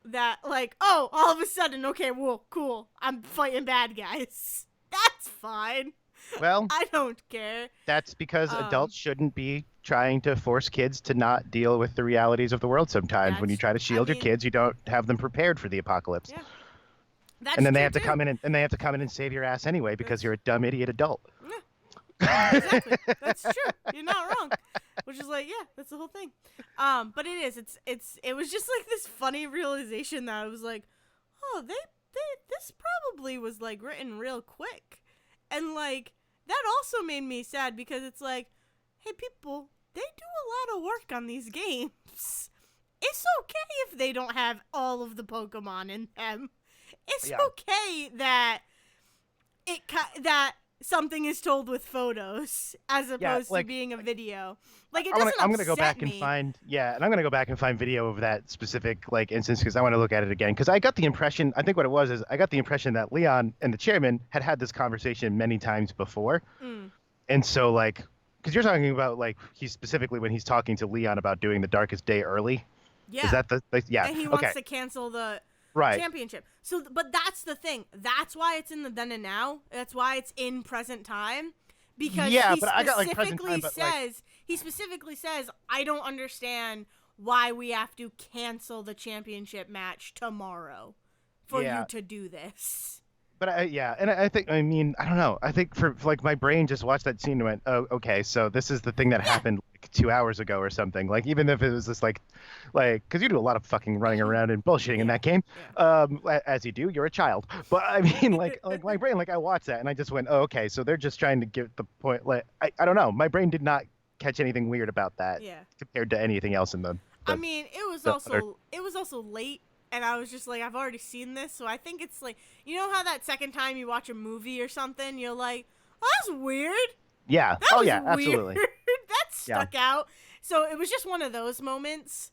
That like, oh, all of a sudden, okay, well, cool. I'm fighting bad guys. That's fine. Well, I don't care. that's because Um, adults shouldn't be trying to force kids to not deal with the realities of the world sometimes. When you that's try to I shield your mean, kids, you don't have them prepared for the apocalypse. yeah. And That's then they true have to too. come in and they have to come in and save your ass anyway because That's you're a dumb idiot adult. yeah, exactly. That's true. You're not wrong. Which is like, yeah, that's the whole thing. But it is. It was just like this funny realization that I was like, oh, they this probably was like written real quick, and like that also made me sad because it's like, hey, people, they do a lot of work on these games. It's okay if they don't have all of the Pokemon in them. It's Yeah. okay that that something is told with photos as Yeah, opposed to like being a video. Like it I want doesn't to. I'm gonna go upset back and me. find. Yeah, and I'm gonna go back and find video of that specific like instance because I want to look at it again. Because I got the impression. I think what it was is I got the impression that Leon and the chairman had this conversation many times before, Mm. and so like, because you're talking about like he's specifically when he's talking to Leon about doing the darkest day early. Is Yeah. that the yeah? And he Okay, wants to cancel the right. championship. So, but that's the thing. That's why it's in the then and now. That's why it's in present time. Because Yeah, but I got like present time, but like he specifically says, I don't understand why we have to cancel the championship match tomorrow for yeah. you to do this. But yeah, and I think I mean I don't know. I think for like my brain just watched that scene and went, oh, okay, so this is the thing that Yeah. happened like 2 hours ago or something. Like even if it was just like because you do a lot of fucking running around and bullshitting in Yeah. that game, Yeah. as you do, you're a child. But I mean, like my brain, like I watched that and I just went, oh, okay, so they're just trying to give the point. Like I don't know, my brain did not catch anything weird about that Yeah. compared to anything else in I the, mean, the other. it was also late, and I was just like, I've already seen this, so I think it's like, you know how that second time you watch a movie or something, you're like, oh, that's weird. Yeah. That Oh was yeah, weird. absolutely. That Yeah. stuck out. So it was just one of those moments,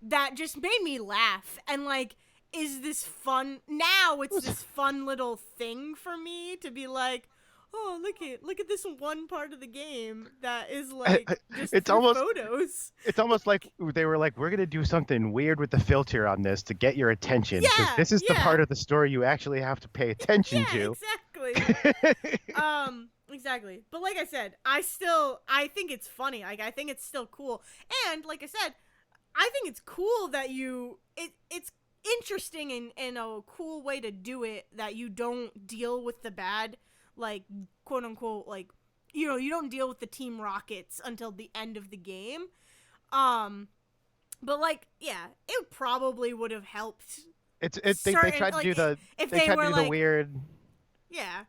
that just made me laugh, and like, is this fun? Now it's this fun little thing for me to be like, oh, look at this one part of the game that is like just It's through almost photos. it's almost like they were like, we're gonna do something weird with the filter on this to get your attention because Yeah, this is the yeah, part of the story you actually have to pay attention yeah, to. exactly. Exactly. But like I said, I think it's funny. Like I think it's still cool. And like I said, I think it's cool that it's interesting and a cool way to do it that you don't deal with the bad, like quote unquote, like, you know, you don't deal with the Team Rockets until the end of the game. Um but like, yeah, it probably would have helped They certain tried to like do the if they they tried to were do the like, weird yeah,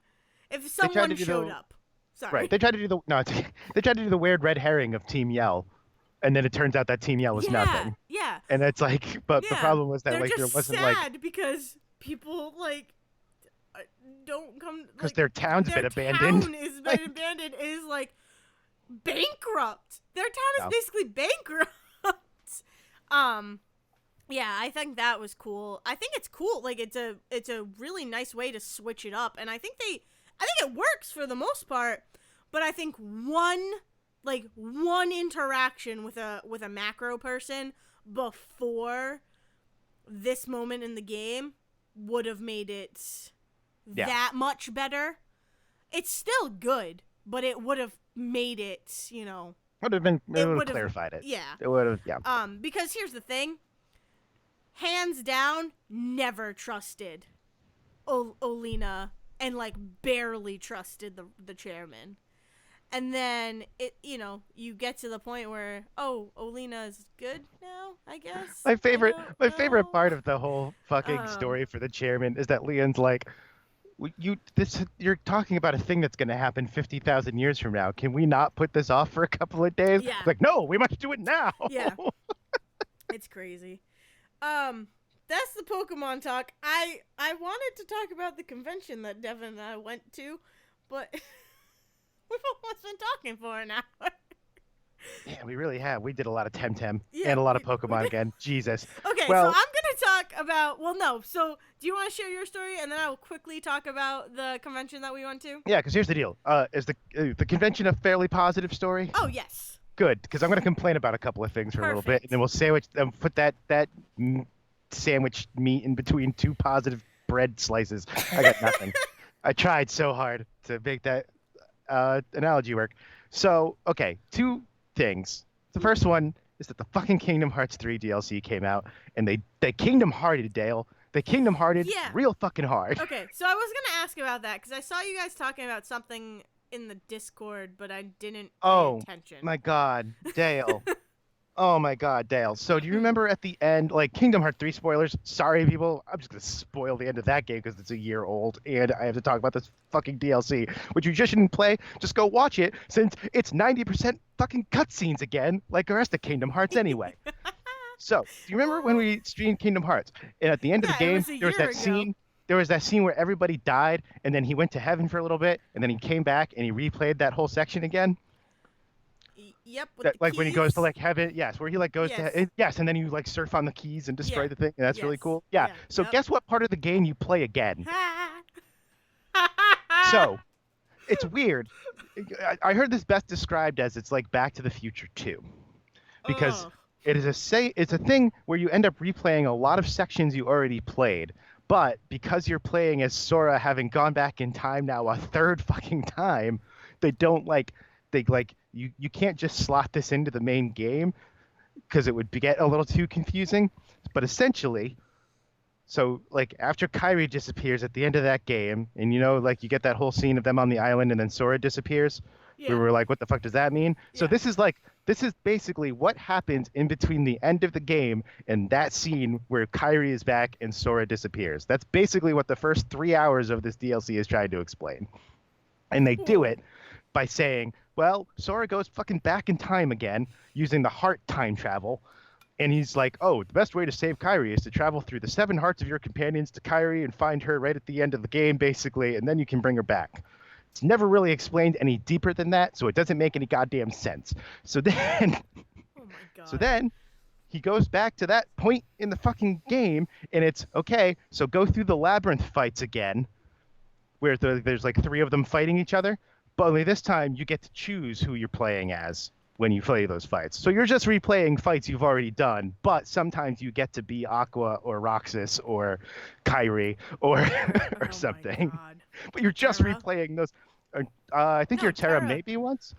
if they tried someone to do showed the up. right Sorry. they tried to do the no they tried to do the weird red herring of Team Yell, and then it turns out that Team Yell was Yeah, nothing, yeah, and it's like but the yeah. problem was that They're like there just wasn't like sad because people like don't come because like their town's their been abandoned. town is Like, been abandoned is like bankrupt. Their town yeah. is basically bankrupt. um yeah, I think that was cool. I think it's cool. Like it's a really nice way to switch it up, and I think it works for the most part. But I think one interaction with a macro person before this moment in the game would have made it Yeah. that much better. It's still good, but it would have made it, you know, Would have been it would have would have, clarified it. yeah. It would have yeah. Because here's the thing. Hands down, never trusted Olina, and like barely trusted the chairman. And then it, you know, you get to the point where, oh, Olina is good now, I guess. My I favorite, don't my favorite know. part of the whole fucking Um, story for the chairman is that Leon's like, you're talking about a thing that's going to happen 50,000 years from now. Can we not put this off for a couple of days?" yeah, Like, no, we must do it now. yeah, it's crazy. Um, that's the Pokemon talk. I wanted to talk about the convention that Devin and I went to, but we've almost been talking for an hour. Yeah, we really have. We did a lot of Temtem Yeah, and a lot of we Pokemon did. again. Jesus. Okay, so I'm Well, gonna talk about. Well, no. So, do you want to share your story, and then I will quickly talk about the convention that we went to? yeah, because here's the deal. Is the convention a fairly positive story? Oh yes, Good, because I'm going to complain about a couple of things for a little bit, and perfect. then we'll sandwich, put that sandwich meat in between two positive bread slices. I got nothing. I tried so hard to make that analogy work. So, okay, two things. The first one is that the fucking Kingdom Hearts 3 DLC came out, and they Kingdom Hearted, Dale. They Kingdom Hearted Yeah. real fucking hard. Okay, so I was gonna ask about that because I saw you guys talking about something in the Discord, but I didn't pay Oh attention. my God, Dale. Oh my God, Dale. So do you remember at the end, like Kingdom Hearts 3 spoilers? Sorry, people. I'm just gonna spoil the end of that game because it's a year old, and I have to talk about this fucking DLC, which you just shouldn't play. Just go watch it, since it's 90% fucking cutscenes again, like the rest of Kingdom Hearts anyway. So, do you remember when we streamed Kingdom Hearts? And at the end of the Yeah, it game, was a there was year that ago. scene. There was that scene where everybody died, and then he went to heaven for a little bit, and then he came back and he replayed that whole section again. Yep, with That the like when he goes to keys. like heaven, yes, where he like goes Yes. yes, and then you like surf on the keys and destroy Yeah. the thing, and that's really Yes. cool. Yeah. Yeah. So Yep. guess what part of the game you play again? Ha. So it's weird. I heard this best described as it's like Back to the Future 2, because Oh. it's a thing where you end up replaying a lot of sections you already played, but because you're playing as Sora having gone back in time now a third fucking time, they don't like they like you can't just slot this into the main game because it would get a little too confusing. But essentially, so like after Kyrie disappears at the end of that game, and like you get that whole scene of them on the island and then Sora disappears, we Yeah. were like, what the fuck does that mean? So Yeah. this is basically what happens in between the end of the game and that scene where Kyrie is back and Sora disappears. That's basically what the first 3 hours of this DLC is trying to explain. And they do Cool. it by saying, well, Sora goes fucking back in time again using the heart time travel. And he's like, oh, the best way to save Kyrie is to travel through the 7 hearts of your companions to Kyrie and find her right at the end of the game, basically, and then you can bring her back. It's never really explained any deeper than that, so it doesn't make any goddamn sense. So then, Oh my so god. then he goes back to that point in the fucking game, and it's okay. So go through the labyrinth fights again, where there's like 3 of them fighting each other, but only this time you get to choose who you're playing as when you play those fights. So you're just replaying fights you've already done, but sometimes you get to be Aqua or Roxas or Kyrie or Oh or my something. god. But you're just Terra? replaying those. I think No, you're Terra Terra. maybe once.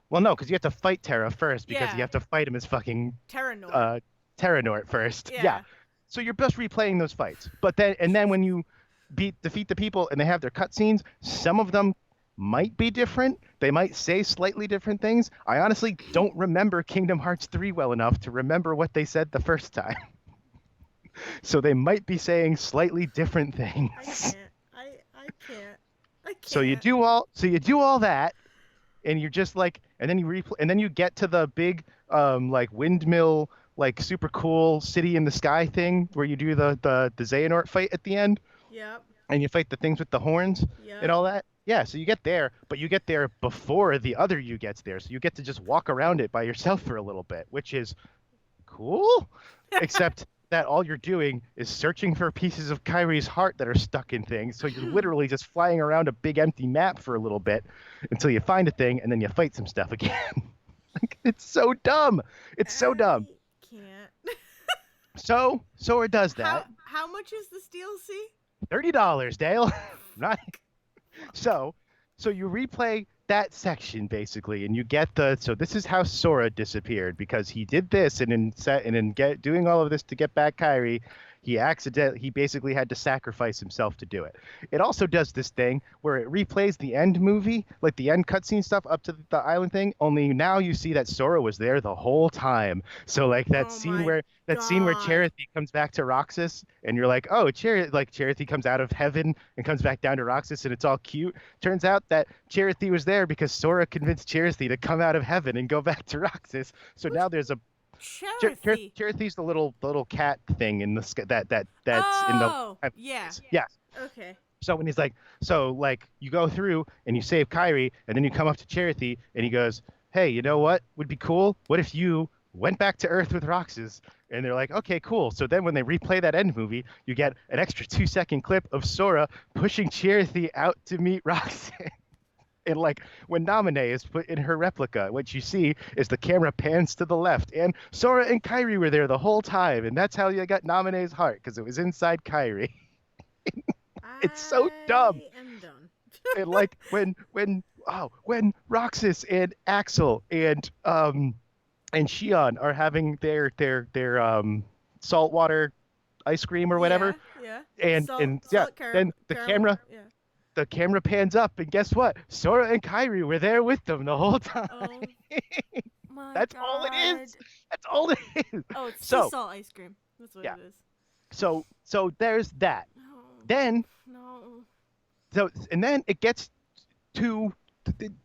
Well, no, because you have to fight Terra first because you Yeah. have to fight him as fucking Terranort. uh, Terranort first. Yeah. Yeah. So you're just replaying those fights. But then when you defeat the people and they have their cutscenes, some of them might be different. They might say slightly different things. I honestly don't remember Kingdom Hearts 3 well enough to remember what they said the first time. So they might be saying slightly different things. I can't. I can't. I can't. So you do all that, and you're just like, and then you replay, and then you get to the big like windmill, like super cool city in the sky thing where you do the Xehanort fight at the end, Yep. and you fight the things with the horns and Yep. all that. Yeah, so you get there, but you get there before the other you gets there, so you get to just walk around it by yourself for a little bit, which is cool, except that all you're doing is searching for pieces of Kyrie's heart that are stuck in things. So you're literally just flying around a big empty map for a little bit until you find a thing, and then you fight some stuff again. Like, it's so dumb. It's so dumb. I can't. So Sora does that. How much is this DLC? $30, Dale. Not so. So you replay that section basically, and you get so this is how Sora disappeared because he did this, and in doing all of this to get back Kyrie, he basically had to sacrifice himself to do it. It also does this thing where it replays the end movie, like the end cutscene stuff up to the island thing, only now you see that Sora was there the whole time. So like that Oh scene my where god. Charity comes back to Roxas, and you're like, oh, Charity comes out of heaven and comes back down to Roxas, and it's all cute. Turns out that Charity was there because Sora convinced Charity to come out of heaven and go back to Roxas. So now there's a Cherothy. Cherothee's the little cat thing in the that's in the Oh, yeah. yes. Okay. So when he's like, so like you go through and you save Kyrie, and then you come up to Cherokee, and he goes, "Hey, you know what would be cool? What if you went back to Earth with Roxas?" And they're like, "Okay, cool." So then when they replay that end movie, you get an extra 2-second clip of Sora pushing Cherokee out to meet Roxas. And like when Naminé is put in her replica, what you see is the camera pans to the left, and Sora and Kyrie were there the whole time, and that's how you got Naminé's heart because it was inside Kyrie. It's so dumb. I am done. And like when Roxas and Axel and Shion are having their saltwater ice cream or whatever, Yeah, yeah. and yeah, Salt then caramel. Yeah. the camera pans up, and guess what? Sora and Kyrie were there with them the whole time. Oh my That's all it god. is. That's all it is. Oh, it's sea So salt ice cream. That's what yeah. it is. So there's that. No. Then No. and then it gets to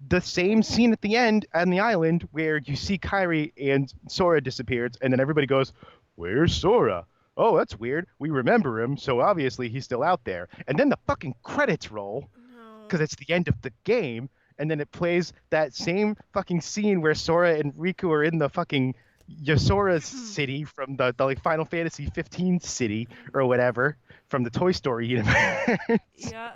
the same scene at the end on the island where you see Kyrie and Sora disappears, and then everybody goes, "Where's Sora? Oh, that's weird. We remember him, so obviously he's still out there." And then the fucking credits roll No. because it's the end of the game, and then it plays that same fucking scene where Sora and Riku are in the fucking Yasora city from the like Final Fantasy 15 city or whatever from the Toy Story universe. Yeah.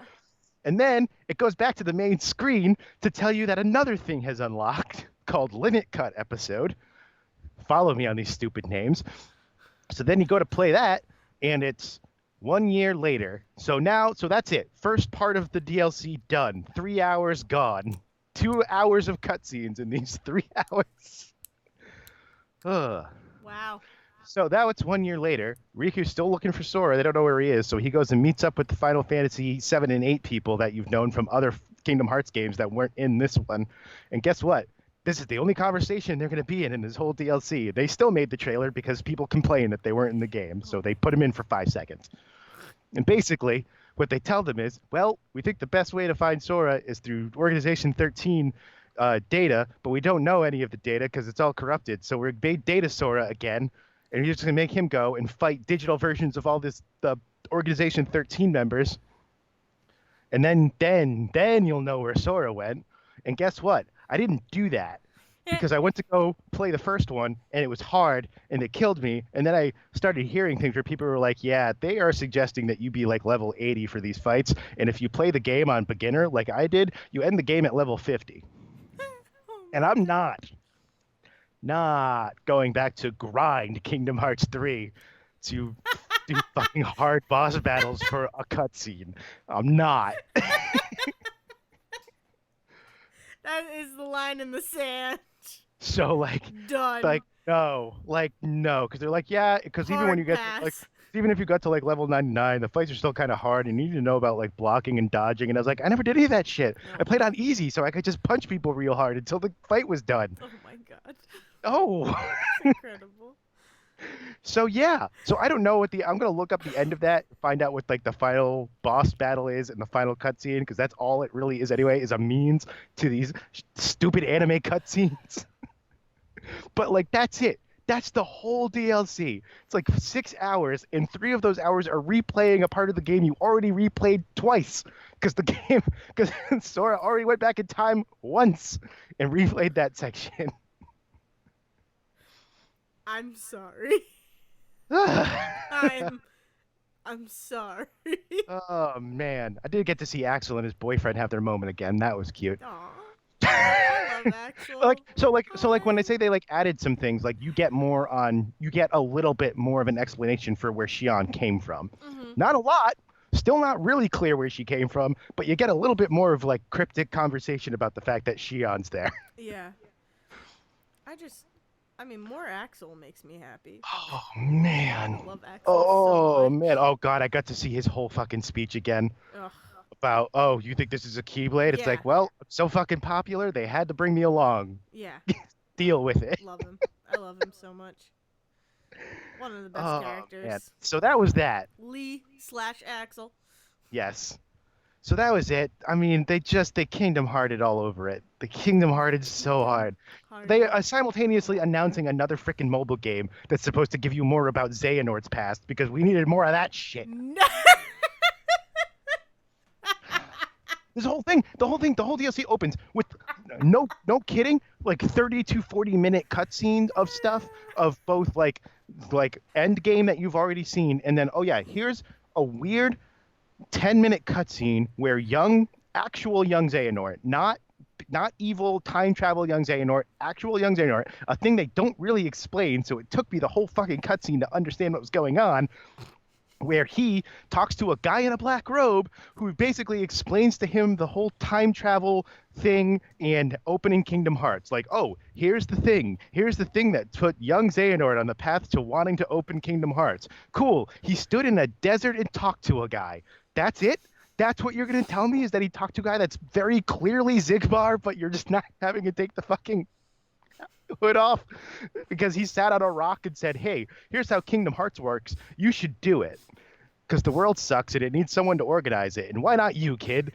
And then it goes back to the main screen to tell you that another thing has unlocked called Limit Cut episode. Follow me on these stupid names. So then you go to play that, and it's 1 year later. So that's it. First part of the DLC done. 3 hours gone. 2 hours of cutscenes in these 3 hours. Ugh. Wow. So now it's 1 year later. Riku's still looking for Sora. They don't know where he is. So he goes and meets up with the Final Fantasy 7 and 8 people that you've known from other Kingdom Hearts games that weren't in this one. And guess what? This is the only conversation they're going to be in this whole DLC. They still made the trailer because people complained that they weren't in the game. So they put him in for 5 seconds. And basically, what they tell them is, well, we think the best way to find Sora is through Organization 13 data, but we don't know any of the data because it's all corrupted. So we're made Data Sora again, and you're just going to make him go and fight digital versions of all the Organization 13 members. And then you'll know where Sora went. And guess what? I didn't do that because I went to go play the first one, and it was hard, and it killed me. And then I started hearing things where people were like, yeah, they are suggesting that you be like level 80 for these fights. And if you play the game on beginner like I did, you end the game at level 50. And I'm not going back to grind Kingdom Hearts 3 to do fucking hard boss battles for a cutscene. I'm not. That is the line in the sand. So Done. no, because they're like, yeah, because even when you get even if you got to like level 99, the fights are still kind of hard, and you need to know about like blocking and dodging. And I was like, I never did any of that shit. No. I played on easy, so I could just punch people real hard until the fight was done. Oh my god. Oh. That's incredible. So yeah, so I don't know what I'm gonna look up the end of that, find out what like the final boss battle is and the final cutscene, because that's all it really is anyway, is a means to these stupid anime cutscenes. But like that's it. That's the whole DLC. It's like 6 hours, and 3 of those hours are replaying a part of the game you already replayed twice, because Sora already went back in time once and replayed that section. I'm sorry. I'm sorry. Oh man, I did get to see Axel and his boyfriend have their moment again. That was cute. Aw. I love Axel. Like when they say they like added some things, like you get a little bit more of an explanation for where Shion came from. Mm-hmm. Not a lot. Still not really clear where she came from, but you get a little bit more of like cryptic conversation about the fact that Shion's there. Yeah. More Axel makes me happy. Oh man. I love Axel Oh so much. man. Oh god, I got to see his whole fucking speech again. Ugh. About, oh, you think this is a Keyblade? It's Yeah. like, well, I'm so fucking popular, they had to bring me along. Yeah. Deal with it. Love him. I love him so much. One of the best characters. Man. So that was that. Lee/Axel. Yes. So that was it. I mean, they Kingdom Hearted all over it. The Kingdom Hearted is so Kingdom hard. They Hearted. are simultaneously announcing another freaking mobile game that's supposed to give you more about Xehanort's past because we needed more of that shit. No. This whole thing, the whole DLC opens with no kidding, like 30 to 40-minute cutscenes of stuff of both like end game that you've already seen, and then oh yeah, here's a weird 10-minute cutscene where actual young Xehanort, not evil time travel young Xehanort, actual young Xehanort, a thing they don't really explain, so it took me the whole fucking cutscene to understand what was going on, where he talks to a guy in a black robe who basically explains to him the whole time travel thing and opening Kingdom Hearts. Like, oh, here's the thing. Here's the thing that put young Xehanort on the path to wanting to open Kingdom Hearts. Cool. He stood in a desert and talked to a guy. That's it? That's what you're going to tell me, is that he talked to a guy that's very clearly Zigbar, but you're just not having to take the fucking hood off because he sat on a rock and said, hey, here's how Kingdom Hearts works. You should do it because the world sucks and it needs someone to organize it. And why not you, kid?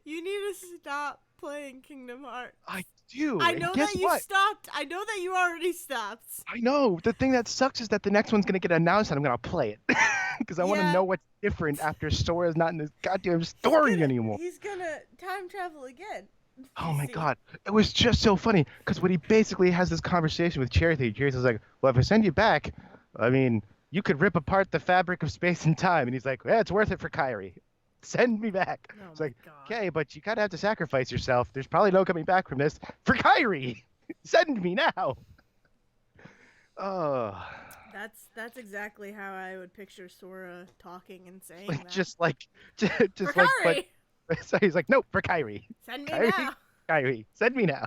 You need to stop playing Kingdom Hearts. I do. I And know guess that you what? stopped. I know that you already stopped. I know. The thing that sucks is that the next one's going to get announced and I'm going to play it because I want to Yeah. know what's different after Sora's not in this goddamn story anymore. He's gonna time travel again. Oh my See. God. It was just so funny because when he basically has this conversation with Charity, Charity's like, well, if I send you back, I mean, you could rip apart the fabric of space and time. And he's like, yeah, it's worth it for Kyrie. Send me back. Oh It's my like, God. okay, but you kind of have to sacrifice yourself. There's probably no coming back from this for Kyrie. Send me now. Oh, That's exactly how I would picture Sora talking and saying like, that. just like, For Kyrie! so he's like, no, for Kyrie. Send me Kyrie? now. Kyrie, send me now.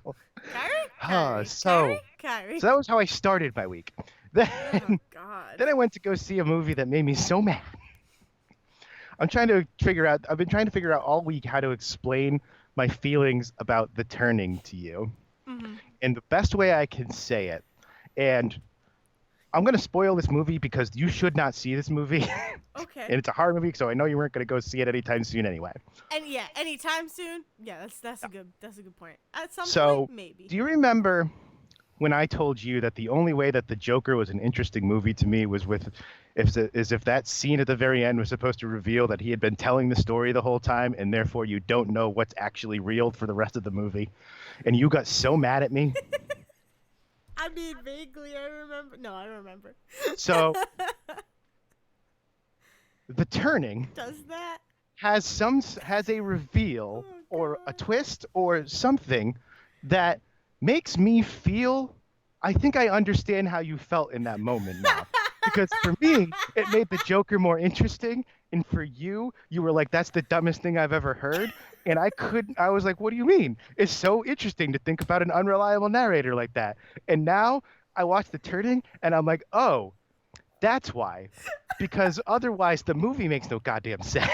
Kyrie? Ah, Kyrie? so Kyrie? that was how I started my week. Then, Oh God. then I went to go see a movie that made me so mad. I've been trying to figure out all week how to explain my feelings about The Turning to you. Mm-hmm. And the best way I can say it, and I'm going to spoil this movie because you should not see this movie. Okay. And it's a horror movie, so I know you weren't going to go see it anytime soon anyway. And yeah, anytime soon. Yeah, that's a good point. At some So, point, maybe. do you remember when I told you that the only way that The Joker was an interesting movie to me was if that scene at the very end was supposed to reveal that he had been telling the story the whole time, and therefore you don't know what's actually real for the rest of the movie, and you got so mad at me. I mean, vaguely, I remember. No, I remember. So, The Turning Does that? has a reveal Oh, or a God. twist or something that makes me feel. I think I understand how you felt in that moment now. Because for me, it made the Joker more interesting, and for you, you were like, "That's the dumbest thing I've ever heard." And I was like, "What do you mean? It's so interesting to think about an unreliable narrator like that." And now I watch The Turning, and I'm like, "Oh, that's why." Because otherwise, the movie makes no goddamn sense.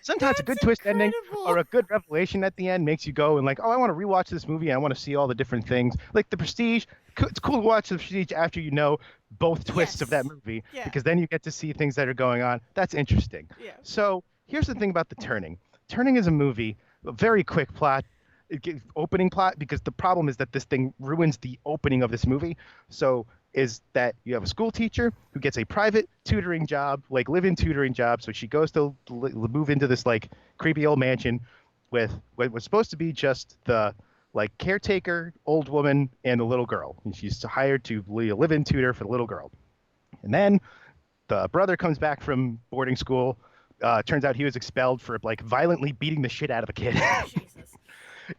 Sometimes a That's good twist ending incredible. or a good revelation at the end makes you go and like, oh, I want to rewatch this movie. And I want to see all the different things. Like The Prestige, it's cool to watch The Prestige after you know both twists of that Yes. movie Yeah. because then you get to see things that are going on. That's interesting. Yeah. So here's the thing about The Turning. Turning is a movie, a very quick plot, opening plot, because the problem is that this thing ruins the opening of this movie. So is that you have a school teacher who gets a private tutoring job, like live-in tutoring job. So she goes to move into this like creepy old mansion with what was supposed to be just the like caretaker, old woman, and the little girl. And she's hired to be a live-in tutor for the little girl. And then the brother comes back from boarding school. Turns out he was expelled for like violently beating the shit out of a kid. Jesus.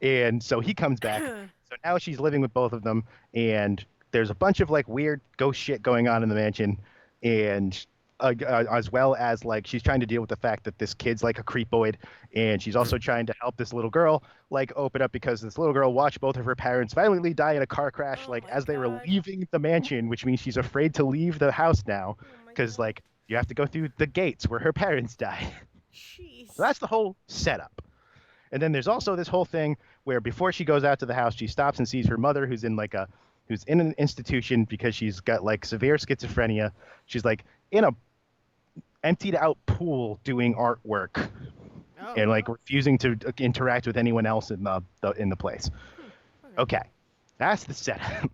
And so he comes back. So now she's living with both of them, and there's a bunch of like weird ghost shit going on in the mansion, and as well as like she's trying to deal with the fact that this kid's like a creepoid, and she's also trying to help this little girl like open up because this little girl watched both of her parents violently die in a car crash Oh like my as they were God. leaving the mansion, which means she's afraid to leave the house now Oh my because God. like you have to go through the gates where her parents die. Jeez. So that's the whole setup. And then there's also this whole thing where before she goes out to the house, she stops and sees her mother who's in an institution because she's got like severe schizophrenia. She's like in a emptied out pool doing artwork Oh. and like refusing to interact with anyone else in the place. Hmm. Okay. Okay, that's the setup.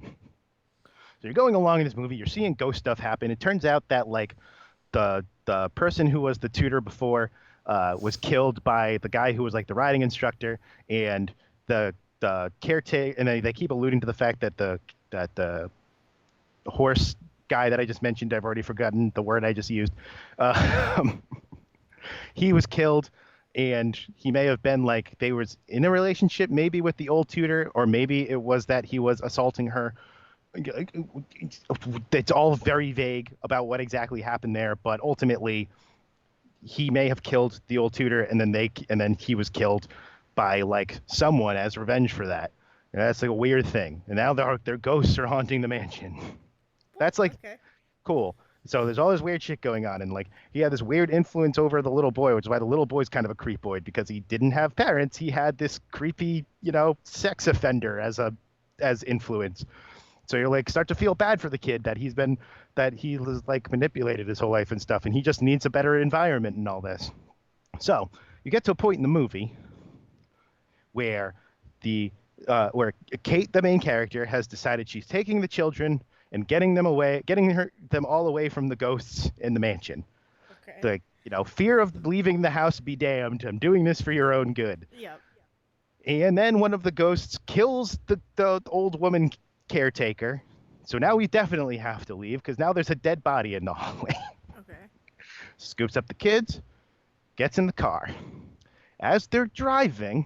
So you're going along in this movie, you're seeing ghost stuff happen. It turns out that like the person who was the tutor before was killed by the guy who was like the riding instructor, and the caretaker, and they keep alluding to the fact that the horse guy that I just mentioned, I've already forgotten the word I just used. Uh, he was killed, and he may have been like they was in a relationship maybe with the old tutor, or maybe it was that he was assaulting her. It's all very vague about what exactly happened there, but ultimately he may have killed the old tutor, and then he was killed by like someone as revenge for that. And that's like a weird thing. And now their ghosts are haunting the mansion. That's like Okay. cool. So there's all this weird shit going on, and like he had this weird influence over the little boy, which is why the little boy's kind of a creepoid because he didn't have parents. He had this creepy, sex offender as influence. So you're like start to feel bad for the kid that he was like manipulated his whole life and stuff, and he just needs a better environment and all this. So you get to a point in the movie where where Kate, the main character, has decided she's taking the children and getting them all away from the ghosts in the mansion. Okay. The fear of leaving the house be damned. I'm doing this for your own good. Yep. And then one of the ghosts kills the old woman caretaker. So now we definitely have to leave because now there's a dead body in the hallway. Okay. Scoops up the kids, gets in the car. As they're driving,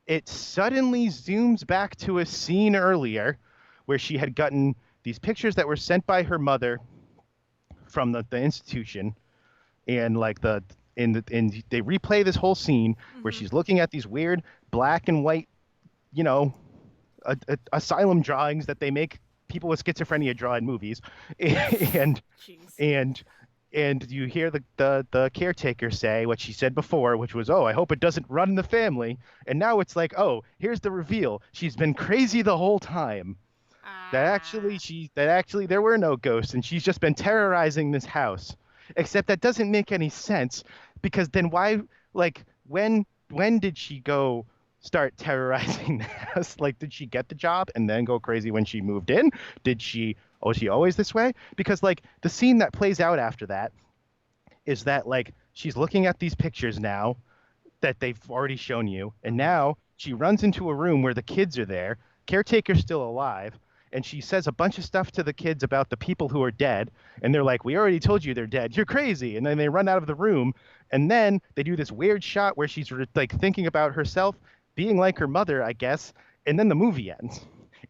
it suddenly zooms back to a scene earlier where she had gotten these pictures that were sent by her mother from the institution, and like they replay this whole scene where she's looking at these weird black and white, you know, asylum drawings that they make people with schizophrenia draw in movies, and Jeez. and and you hear the caretaker say what she said before, which was, "Oh, I hope it doesn't run in the family." And now it's like, "Oh, here's the reveal. She's been crazy the whole time. Ah. That actually there were no ghosts, and she's just been terrorizing this house." Except that doesn't make any sense because then why, like, when did she go start terrorizing the house? Like, did she get the job and then go crazy when she moved in? Did she? Oh, is she always this way? Because like the scene that plays out after that is that like she's looking at these pictures now that they've already shown you, and now she runs into a room where the kids are there. Caretaker's still alive, and she says a bunch of stuff to the kids about the people who are dead, and they're like, "We already told you they're dead. You're crazy." And then they run out of the room, and then they do this weird shot where she's like thinking about herself being like her mother, I guess, and then the movie ends.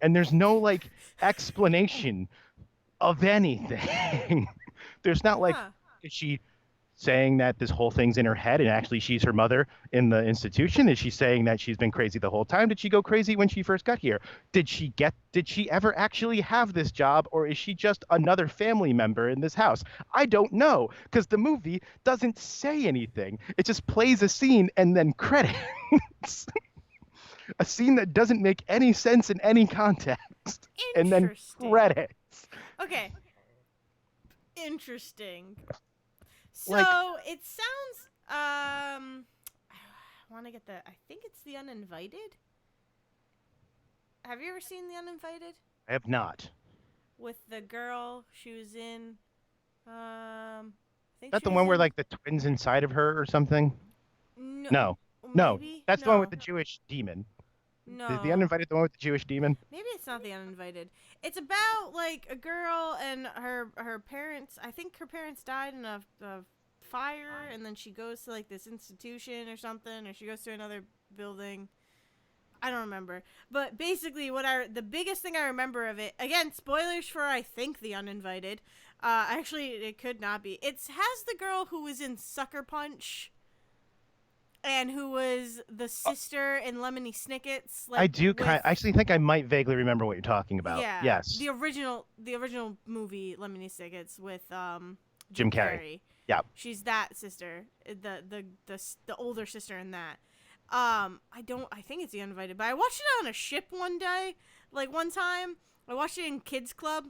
And there's no like explanation of anything. There's not like, Huh. is she saying that this whole thing's in her head and actually she's her mother in the institution? Is she saying that she's been crazy the whole time? Did she go crazy when she first got here? Did she ever actually have this job, or is she just another family member in this house? I don't know because the movie doesn't say anything. It just plays a scene and then credits. A scene that doesn't make any sense in any context and then Interesting. credits. Okay. Interesting. Like, So it sounds. I want to get the. I think it's The Uninvited. Have you ever seen The Uninvited? I have not. With the girl she was in. I think That she the was one where in. like the twins inside of her or something? No, No. No. maybe That's the one with no, the Jewish demon. Is the no. uninvited the one with the Jewish demon? Maybe it's not The Uninvited. It's about like a girl and her parents. I think her parents died in a fire, and then she goes to like this institution or something, or she goes to another building. I don't remember, but basically, the biggest thing I remember of it, again, spoilers for I think The Uninvited. Actually, it could not be. It has the girl who was in Sucker Punch, and who was the sister in Lemony Snicket's, I like do with I actually think I might vaguely remember what you're talking about. yeah, Yes. the original movie Lemony Snicket's with Jim Jim Carrey. Carrey. Yeah. She's that sister, the older sister in that. I think it's The Uninvited, but I watched it on a ship one day, like one time. I watched it in Kids Club.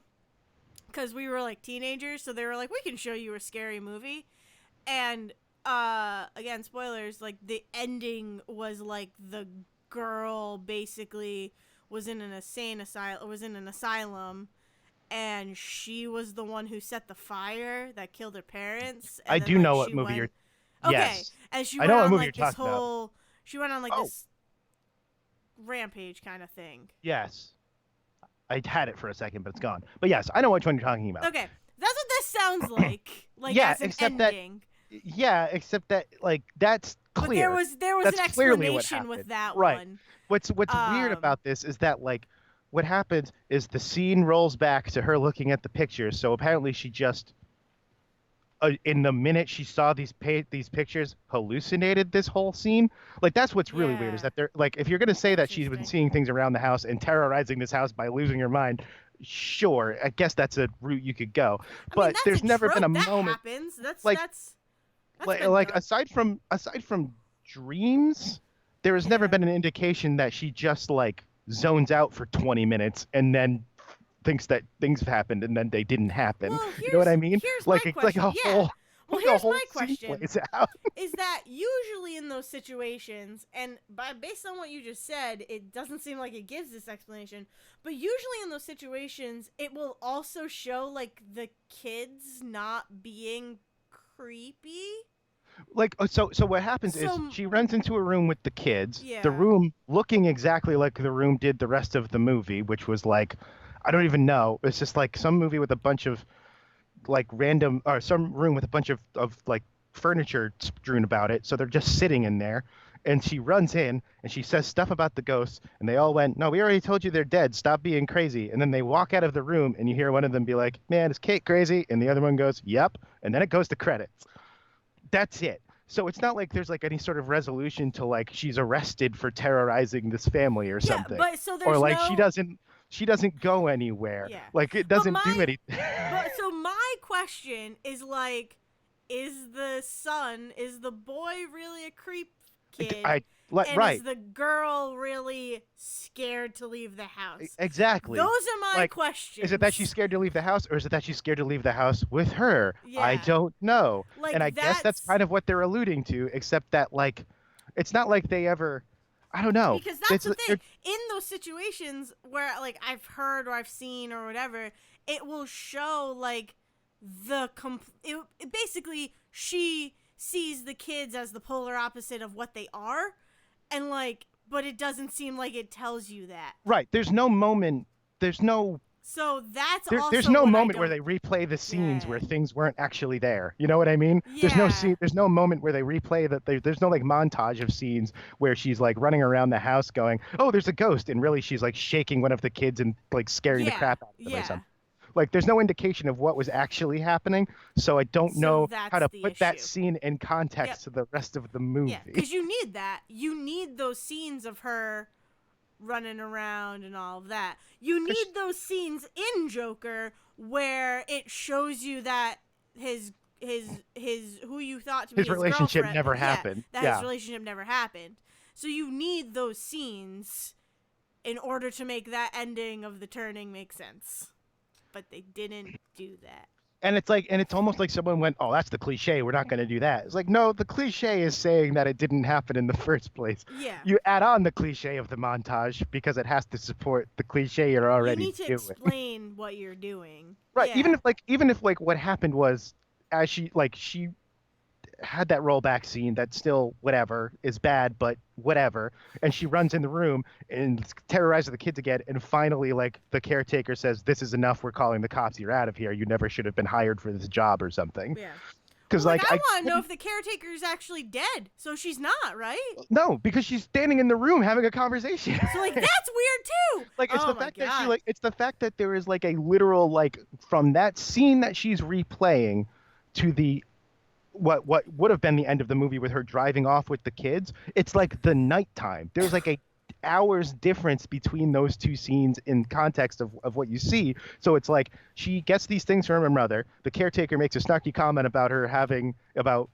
because we were like teenagers, so they were like, we can show you a scary movie. And again, spoilers, like the ending was like the girl basically was in an asylum, and she was the one who set the fire that killed her parents, I and then do like know what she movie you're. went okay, Yes, and she I went know what on movie you're like this talking about. whole she went on like Oh, this rampage kind of thing. yes, I had it for a second, but it's gone. But yes, I know which one you're talking about. Okay, that's what this sounds like Yeah, as an ending. except that like that's But clear. there was That's an clearly what explanation with happened. that Right. one. What's weird Um, about this is that like what happens is the scene rolls back to her looking at the pictures. So apparently she just in the minute she saw these pictures hallucinated this whole scene. Like that's what's really weird is yeah, that they're like if you're going to say that she's been interesting. seeing things around the house and terrorizing this house by losing her mind, sure, I guess that's a route you could go. I mean, But that's a there's never been a trope that moment happens. like That's been like done. aside from dreams, there has never Yeah. been an indication that she just like zones out for 20 minutes and then thinks that things have happened and then they didn't happen. Well, You know what I mean? here's my Like question. a Yeah. whole Well, like a here's whole my scene question. plays out. Is that usually in those situations, and based on what you just said, it doesn't seem like it gives this explanation, but usually in those situations, it will also show like the kids not being creepy. Like so what happens is So she runs into a room with the kids, the yeah, room looking exactly like the room did the rest of the movie, which was like I don't even know. It's just like some movie with a bunch of like random or some room with a bunch of like furniture strewn about it. So they're just sitting in there. And she runs in and she says stuff about the ghosts. And they all went, no, we already told you they're dead. Stop being crazy. And then they walk out of the room and you hear one of them be like, man, is Kate crazy? And the other one goes, yep. And then it goes to credits. That's it. So it's not like there's like any sort of resolution to like she's arrested for terrorizing this family or yeah, something. but so Or there's like no she doesn't go anywhere. yeah, Like it but doesn't do anything. so my question is like, is the boy really a creep kid? I like And right. is the girl really scared to leave the house? Exactly. Those are my Like, questions. is it that she's scared to leave the house, or is it that she's scared to leave the house with her? I Yeah. don't know. And I Like guess that's kind of what they're alluding to, except that like, it's not like they ever. I don't know. because that's It's the thing. In those situations where like I've heard or I've seen or whatever, it will show like it basically she sees the kids as the polar opposite of what they are, and like but it doesn't seem like it tells you that. right. There's no moment. There's no. So that's There's also no what I moment where don't they replay the scenes where get. things weren't actually there. You know what I mean? There's no Yeah. scene. There's no moment where they replay that. There's no like montage of scenes where she's like running around the house going, "Oh, there's a ghost," and really she's like shaking one of the kids and like scaring the Yeah. crap out of them or Yeah. something. Like there's no indication of what was actually happening, so I don't So know how that's to the put that issue. scene in context Yep. to the rest of the Yeah, movie. because you need that. You need those scenes of her running around and all of that. You 'Cause need those scenes in Joker where it shows you that his who you thought to be his relationship girlfriend, never yeah, happened. that his Yeah. relationship never happened. So you need those scenes in order to make that ending of the turning make sense. But they didn't do that. And it's like, and it's almost like someone went, "Oh, that's the cliche. We're not going to do that." It's like, no, the cliche is saying that it didn't happen in the first place. Yeah. You add on the cliche of the montage because it has to support the cliche you're You already need to doing. explain what you're doing. Right. Yeah. Even if like what happened was, as she had that rollback scene that still whatever is bad, but whatever. And she runs in the room and terrorizes the kids again. And finally, like the caretaker says, "This is enough. We're calling the cops. You're out of here. You never should have been hired for this job or something." Yeah. Because Well, like I want to know if the caretaker is actually dead. So she's not, right? no, because she's standing in the room having a conversation. So like that's weird too. Like it's Oh the my fact that God. she like it's the fact that there is like a literal like from that scene that she's replaying to the what would have been the end of the movie with her driving off with the kids. It's like the nighttime. There's like a hours difference between those two scenes in context of what you see. So it's like she gets these things from her mother. The caretaker makes a snarky comment about her having about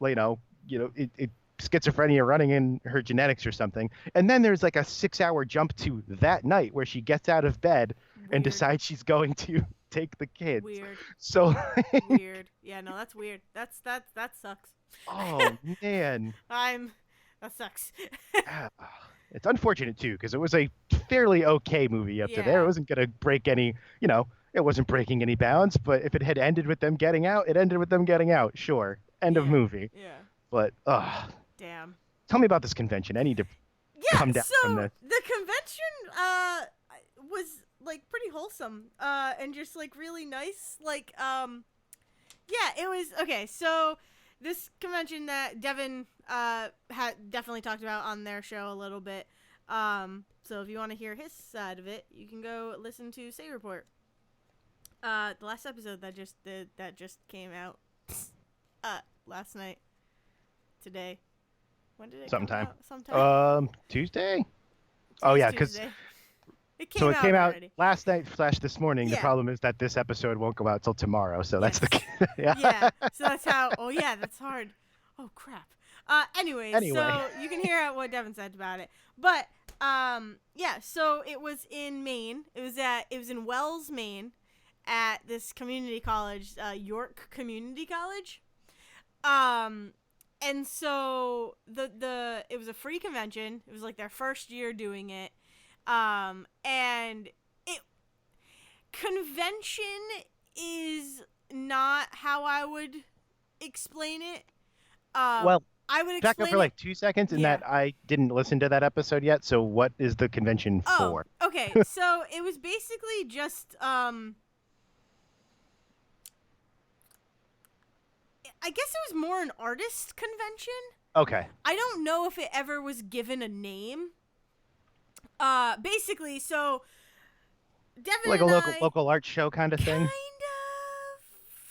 schizophrenia running in her genetics or something. And then there's like a 6-hour jump to that night where she gets out of bed and Weird. decides she's going to take the kids. Weird. So, Weird. Yeah, no, that's weird. That sucks. oh man. I'm that sucks. Ah, it's unfortunate too because it was a fairly okay movie up to there. It Yeah. wasn't going to break any, it wasn't breaking any bounds. But if it had ended with them getting out, it ended with them getting out. Sure, end of Yeah. movie. Yeah. But Damn. tell me about this convention. I need to Yeah, come down from so this. the convention was like pretty wholesome and just like really nice. Like yeah, it was okay. So this convention that Devin had definitely talked about on their show a little bit. So if you want to hear his side of it, you can go listen to Say Report. The last episode that just came out last night. Today. When did it come Sometime. out? Sometime. Tuesday. Oh Today's yeah, because Tuesday. It so came it out came out already. last night slash this morning. The Yeah. problem is that this episode won't go out till tomorrow. So that's Yes. the yeah. Yeah. So that's how. Oh yeah, that's hard. Oh crap. Anyways, Anyway, so you can hear what Devin said about it. But yeah. So it was in Maine. It was in Wells, Maine, at this community college, York Community College. Um. And so it was a free convention. It was like their first year doing it. And it convention is not how I would explain it. well, I would back up explain for it. like 2 seconds in Yeah. that I didn't listen to that episode yet. So what is the convention Oh, for? okay. So it was basically just I guess it was more an artist convention. Okay. I don't know if it ever was given a name. Basically, so Devin Like a and local art show kind of kind thing. of,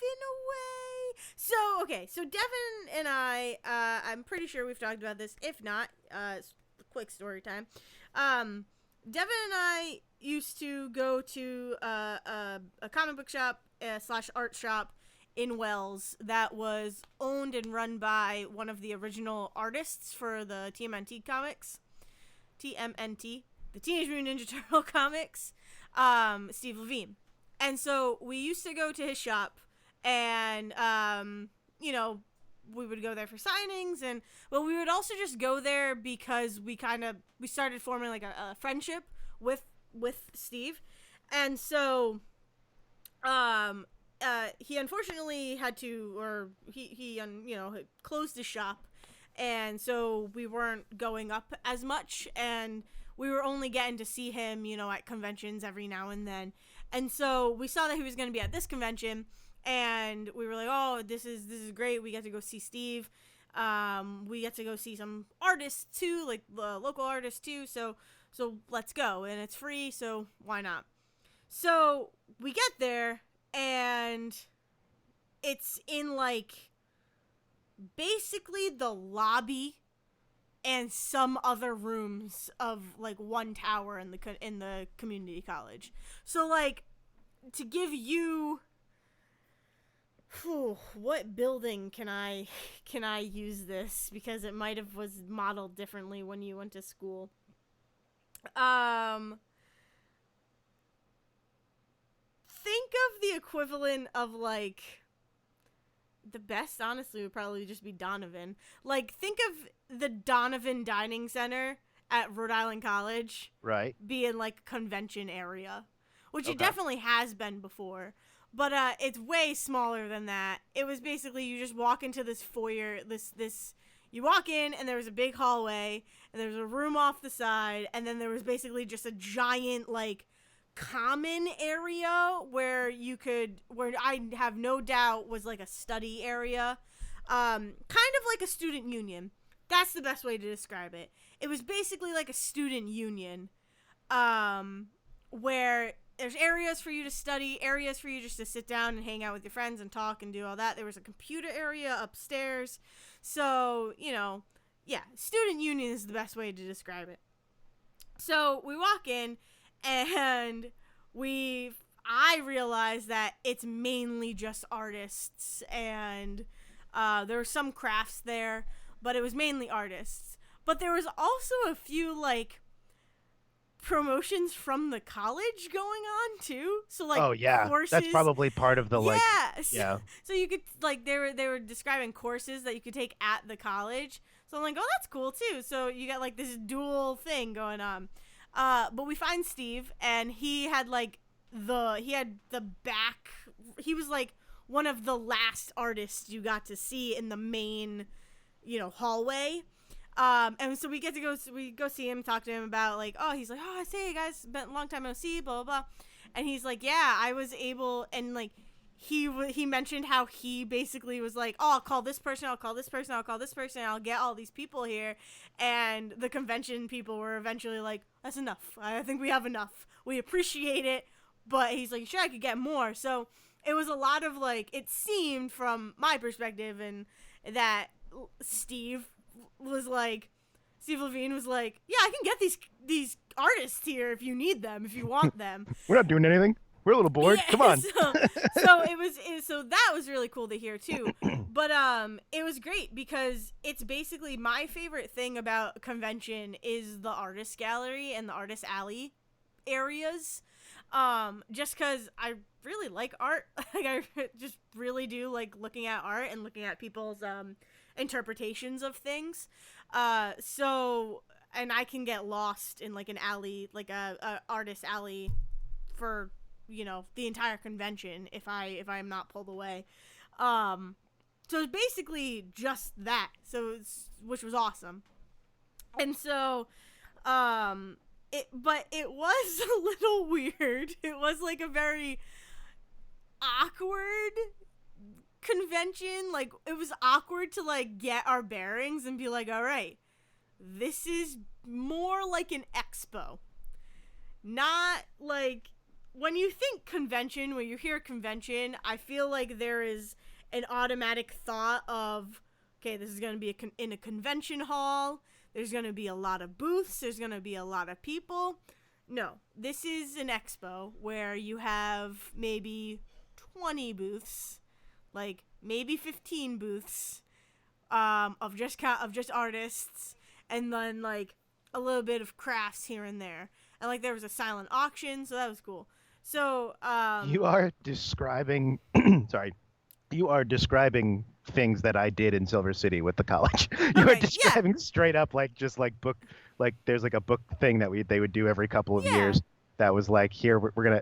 in a way. So, okay, so Devin and I'm pretty sure we've talked about this. If not, quick story time. Devin and I used to go to a comic book shop slash art shop in Wells that was owned and run by one of the original artists for the TMNT comics. TMNT, the Teenage Mutant Ninja Turtle comics, Steve Levine. And so we used to go to his shop and, we would go there for signings but we would also just go there because we started forming like a friendship with Steve. And so, he unfortunately had to, or he closed his shop. And so we weren't going up as much, and we were only getting to see him, at conventions every now and then. And so we saw that he was going to be at this convention, and we were like, oh, this is great. We get to go see Steve. We get to go see some artists too, like local artists too. So let's go, and it's free, so why not? So we get there, and it's in like basically the lobby and some other rooms of like one tower in the community college. So like to give you what building can I use this, because it might have was modeled differently when you went to school. Think of the equivalent of like the best, honestly, would probably just be Donovan. Like, think of the Donovan Dining Center at Rhode Island College Right. being like a convention area, which it Okay. definitely has been before. But it's way smaller than that. It was basically you just walk into this foyer, you walk in and there was a big hallway and there was a room off the side, and then there was basically just a giant like common area where I have no doubt was like a study area, kind of like a student union. That's the best way to describe it. It was basically like a student union, where there's areas for you to study, areas for you just to sit down and hang out with your friends and talk and do all that. There was a computer area upstairs. So, yeah, student union is the best way to describe it. So we walk in, and I realized that it's mainly just artists, and there were some crafts there, but it was mainly artists. But there was also a few like promotions from the college going on too. So like Oh yeah, that's courses, probably part of the like. yeah. Yeah. So you could like they were describing courses that you could take at the college. So I'm like, oh, that's cool too. So you got like this dual thing going on. But we find Steve, and he had like he had the back. He was like one of the last artists you got to see in the main, hallway. And so we go see him, talk to him about like, oh, he's like, oh, I say, guys, been a long time no see, blah, blah, blah. And he's like, yeah, I was able, and like, he mentioned how he basically was like, oh, I'll call this person, I'll call this person, I'll call this person, I'll get all these people here. And the convention people were eventually like, that's enough. I think we have enough. We appreciate it. But he's like, sure, I could get more. So it was a lot of like, it seemed from my perspective, and that Steve Levine was like, yeah, I can get these artists here if you need them, if you want them. We're not doing anything. We're a little bored. Yeah, Come on. So that was really cool to hear too. But it was great because it's basically my favorite thing about a convention is the artist gallery and the artist alley areas. Just because I really like art. Like I just really do like looking at art and looking at people's interpretations of things. And I can get lost in like an alley, like a artist alley for the entire convention if I'm not pulled away. So it's basically just that. Which was awesome. And so but it was a little weird. It was like a very awkward convention. Like it was awkward to like get our bearings and be like, all right, this is more like an expo, not like when you think convention, when you hear convention, I feel like there is an automatic thought of, okay, this is going to be in a convention hall. There's going to be a lot of booths. There's going to be a lot of people. No, this is an expo where you have maybe 20 booths, like maybe 15 booths, of just artists, and then like a little bit of crafts here and there. And like there was a silent auction, so that was cool. So You are describing. Sorry. You are describing things that I did in Silver City with the college. You are okay, yeah, describing straight up like just like book, like there's like a book thing that they would do every couple of yeah. years. That was like, here we're gonna,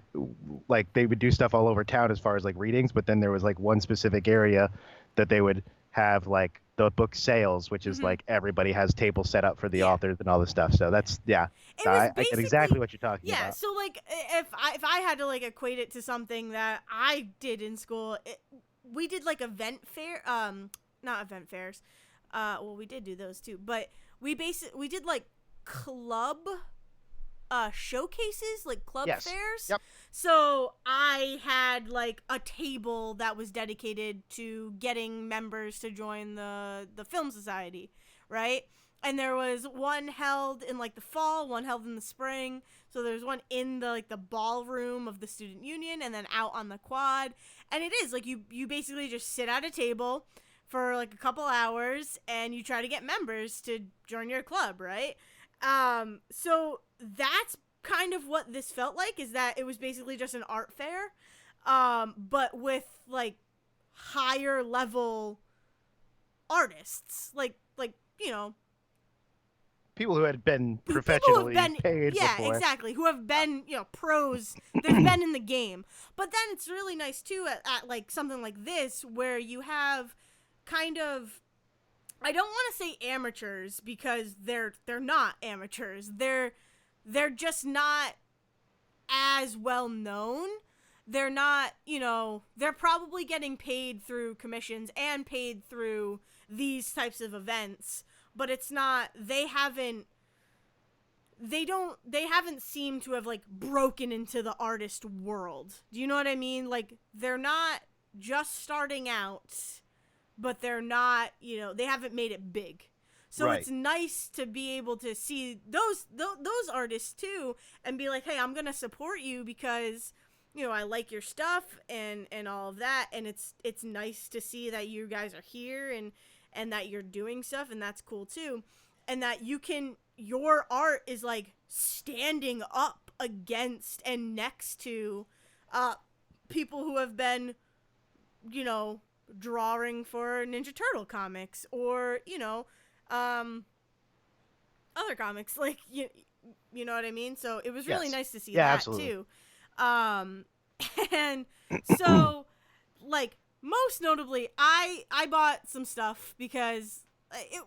like they would do stuff all over town as far as like readings, but then there was like one specific area that they would have like the book sales, which is like everybody has tables set up for the authors and all this stuff. So that's It was I get exactly what you're talking yeah, about. so like if I had to like equate it to something that I did in school, we did like event fair, not event fairs. Well, we did do those too, but we did like club showcases, like club fairs. Yep. So I had like a table that was dedicated to getting members to join the film society, right? And there was one held in like the fall, one held in the spring. So there's one in the like the ballroom of the student union, and then out on the quad. And it is like you basically just sit at a table for like a couple hours and you try to get members to join your club, right? So that's kind of what this felt like, is that it was basically just an art fair, but with like higher level artists, like People who had been professionally paid yeah, before. exactly, who have been pros. They've been in the game. But then it's really nice too at like something like this where you have kind of, I don't want to say amateurs because they're not amateurs. They're just not as well known. They're not, they're probably getting paid through commissions and paid through these types of events, but it's not, they haven't seemed to have like broken into the artist world. Do you know what I mean? Like they're not just starting out, but they're not, they haven't made it big. So Right. It's nice to be able to see those artists too and be like, hey, I'm going to support you because, I like your stuff and all of that. And it's nice to see that you guys are here and that you're doing stuff, and that's cool too. And that you can your art is like standing up against and next to uh people who have been, you know, drawing for Ninja Turtle comics, or, you know, um other comics, like, you know what I mean? So it was really Yes. nice to see Yeah, that absolutely. too. Um and so, like, most notably, I bought some stuff because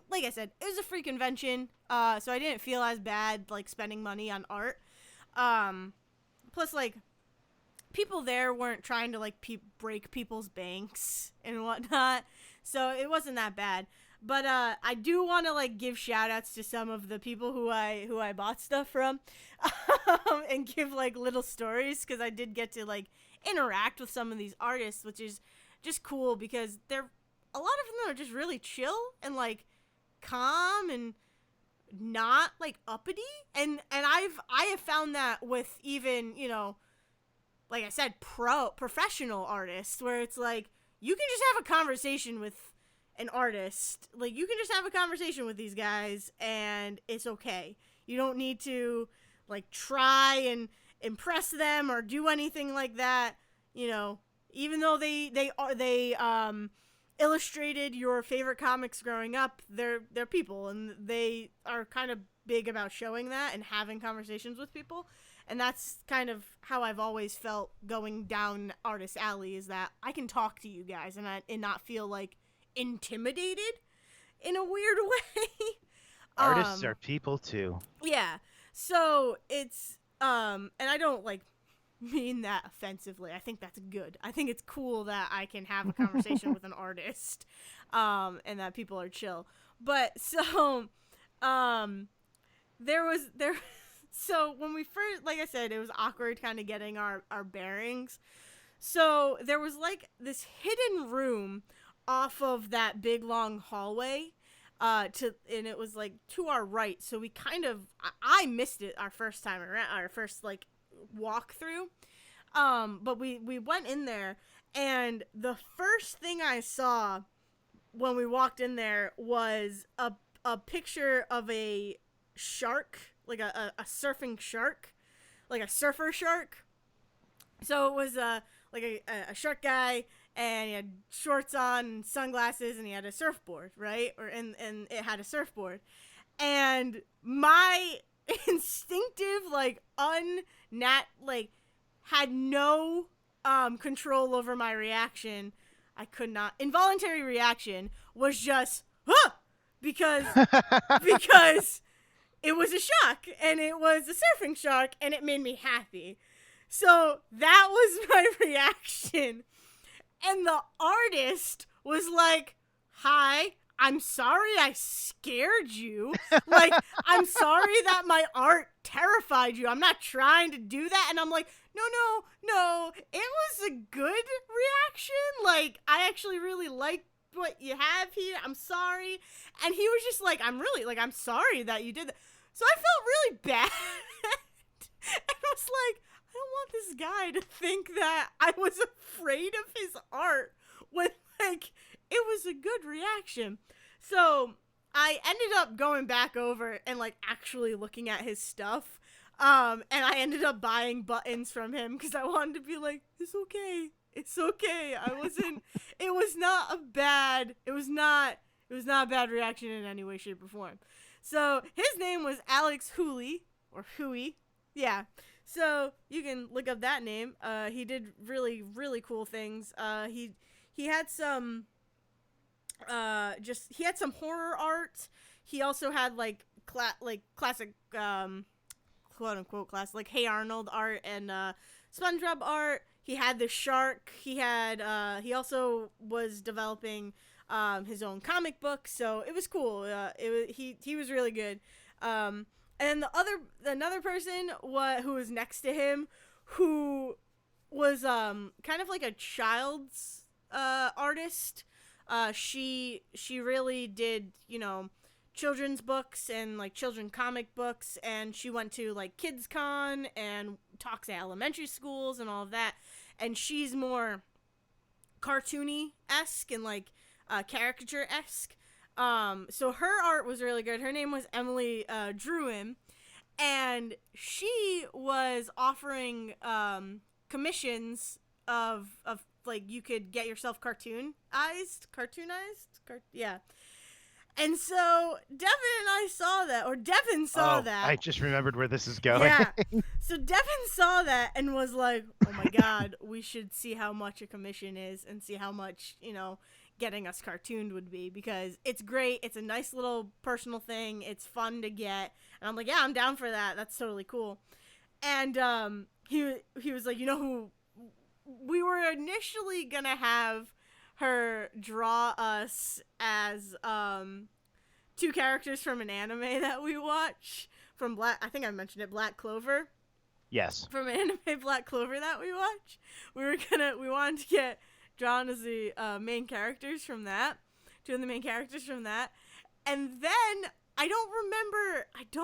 like I said, it was a free convention, so I didn't feel as bad like spending money on art. Um Plus, like, people there weren't trying to like break people's banks and whatnot, so it wasn't that bad. But I do want to like give shout outs to some of the people who I bought stuff from, and give like little stories, because I did get to like interact with some of these artists, which is just cool because they're, a lot of them are just really chill and like calm and not like uppity, and I have found that with, even, you know, like I said, professional artists, where it's like you can just have a conversation with an artist. Like, you can just have a conversation with these guys and it's okay. You don't need to like try and impress them or do anything like that. You know, even though they illustrated your favorite comics growing up, they're people, and they are kind of big about showing that and having conversations with people. And that's kind of how I've always felt going down Artist Alley, is that I can talk to you guys and not feel like intimidated in a weird way. Artists um are people too. yeah. So it's, and I don't like mean that offensively. I think that's good. I think it's cool that I can have a conversation with an artist, and that people are chill. But so, um there so when we first, like I said, it was awkward kind of getting our bearings. So there was like this hidden room off of that big long hallway, and it was like to our right. So we kind of, I missed it our first time around, our first like walk through. But we went in there, and the first thing I saw when we walked in there was a picture of a shark, like a surfing shark, like a surfer shark. So it was like a shark guy, and he had shorts on and sunglasses, and he had a surfboard, right? And it had a surfboard. And my instinctive, like, like, had no control over my reaction. I could not, involuntary reaction was just, huh! because because it was a shark, and it was a surfing shark, and it made me happy. So that was my reaction. And the artist was like, "Hi, I'm sorry I scared you. Like, I'm sorry that my art terrified you. I'm not trying to do that." And I'm like, "No, no, no. It was a good reaction. Like, I actually really like what you have here. I'm sorry." And he was just like, I'm sorry that you did that." So I felt really bad. And I was like, I don't want this guy to think that I was afraid of his art when, like, it was a good reaction. So I ended up going back over and like actually looking at his stuff. And I ended up buying buttons from him because I wanted to be like, it's okay. It's okay. I wasn't, it was not a bad, it was not a bad reaction in any way, shape, or form. So his name was Alex Hooley, or Huey. Yeah. So you can look up that name. He did really, really cool things. He had some he had some horror art. He also had like classic quote unquote classic, like Hey Arnold art and SpongeBob art. He had the shark. He also was developing his own comic book, so it was cool. He was really good. And another person who was next to him, who was kind of like a child's artist. She really did, you know, children's books and like children comic books, and she went to like Kids Con and talks at elementary schools and all of that. And she's more cartoony esque and like caricature esque. So her art was really good. Her name was Emily Druin, and she was offering commissions of like you could get yourself yeah. And so Devin and I saw that, or Devin saw Oh, that. I just remembered where this is going. Yeah. So Devin saw that and was like, "Oh my god, we should see how much a commission is and see how much, getting us cartooned would be, because it's great. It's a nice little personal thing. It's fun to get." And I'm like, "Yeah, I'm down for that. That's totally cool." And he was like, who we were initially going to have her draw us as two characters from an anime that we watch from I think I mentioned it, Black Clover. Yes. From anime Black Clover that we watch. We wanted to get drawn as the main characters from that. Two of the main characters from that. And then I don't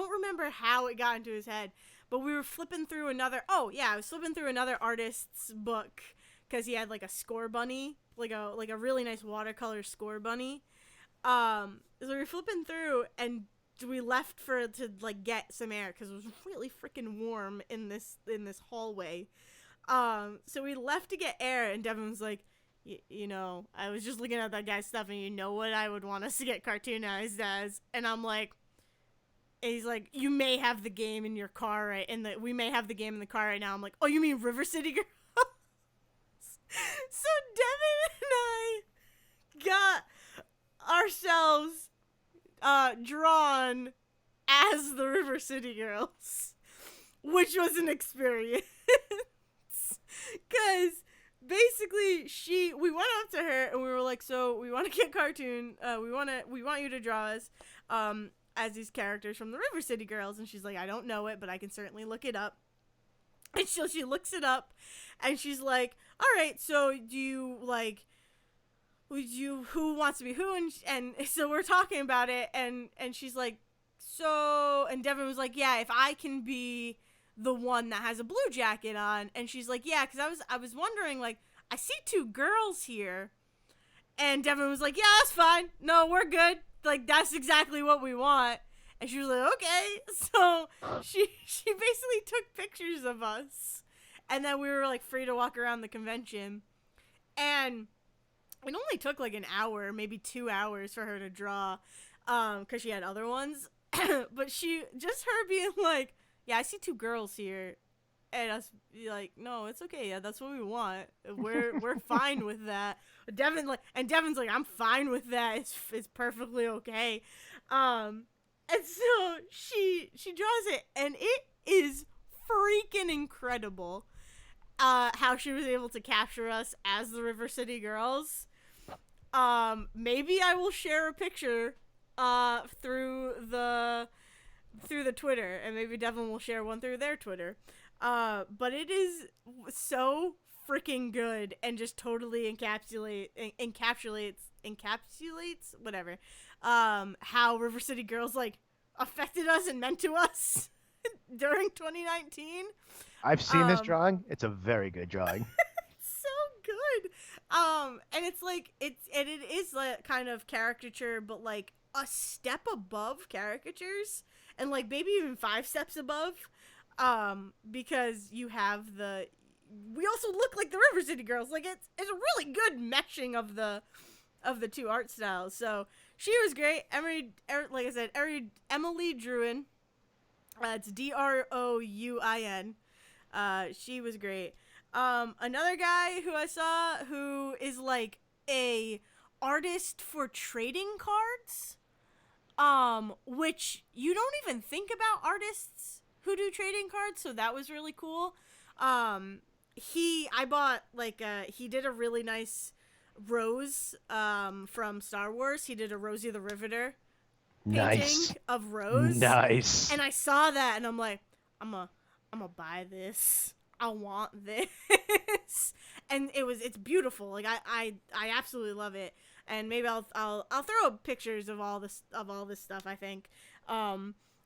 remember how it got into his head, but we were flipping through I was flipping through another artist's book because he had like a score bunny, like a really nice watercolor score bunny. So we were flipping through and we left to like get some air because it was really freaking warm in this hallway. So we left to get air, and Devin was like, I was just looking at that guy's stuff, and you know what I would want us to get cartoonized as? And I'm like, and he's like, you may have the game in your car, right? We may have the game in the car right now. I'm like, oh, you mean River City Girls? So Devin and I got ourselves drawn as the River City Girls, which was an experience. Because basically we went up to her and we were like, so we want to get cartoon, we want you to draw us as these characters from the River City Girls. And she's like, I don't know it, but I can certainly look it up. And so she looks it up and she's like, all right, so do you like, who wants to be who? And so we're talking about it, and she's like, so, and Devin was like, yeah, if I can be the one that has a blue jacket on. And she's like, yeah, because I was wondering, like, I see two girls here. And Devin was like, yeah, that's fine. No, we're good. Like, that's exactly what we want. And she was like, okay. So she basically took pictures of us. And then we were, like, free to walk around the convention. And it only took, like, an hour, maybe 2 hours for her to draw, because she had other ones. But just her being like, yeah, I see two girls here. And us be like, no, it's okay. Yeah, that's what we want. We're fine with that. Devin's like, I'm fine with that. It's perfectly okay. And so she draws it, and it is freaking incredible. How she was able to capture us as the River City Girls. Maybe I will share a picture through the Twitter, and maybe Devin will share one through their Twitter. But it is so freaking good and just totally encapsulates whatever how River City Girls like affected us and meant to us during 2019. I've seen this drawing. It's a very good drawing. So good. And it's like it is like kind of caricature, but like a step above caricatures, and like maybe even 5 steps above, because you have we also look like the River City Girls. Like it's a really good meshing of the two art styles. So she was great. Like I said, Emily Druin. It's Drouin. She was great. Another guy who I saw who is like a artist for trading cards, which you don't even think about artists who do trading cards, so that was really cool. I bought he did a really nice Rose from Star Wars. He did a Rosie the Riveter painting Nice. of Rose. Nice. And I saw that and I'm like, I'm gonna buy this. I want this. And it's beautiful. Like I absolutely love it. And maybe I'll throw up pictures of all this stuff, I think.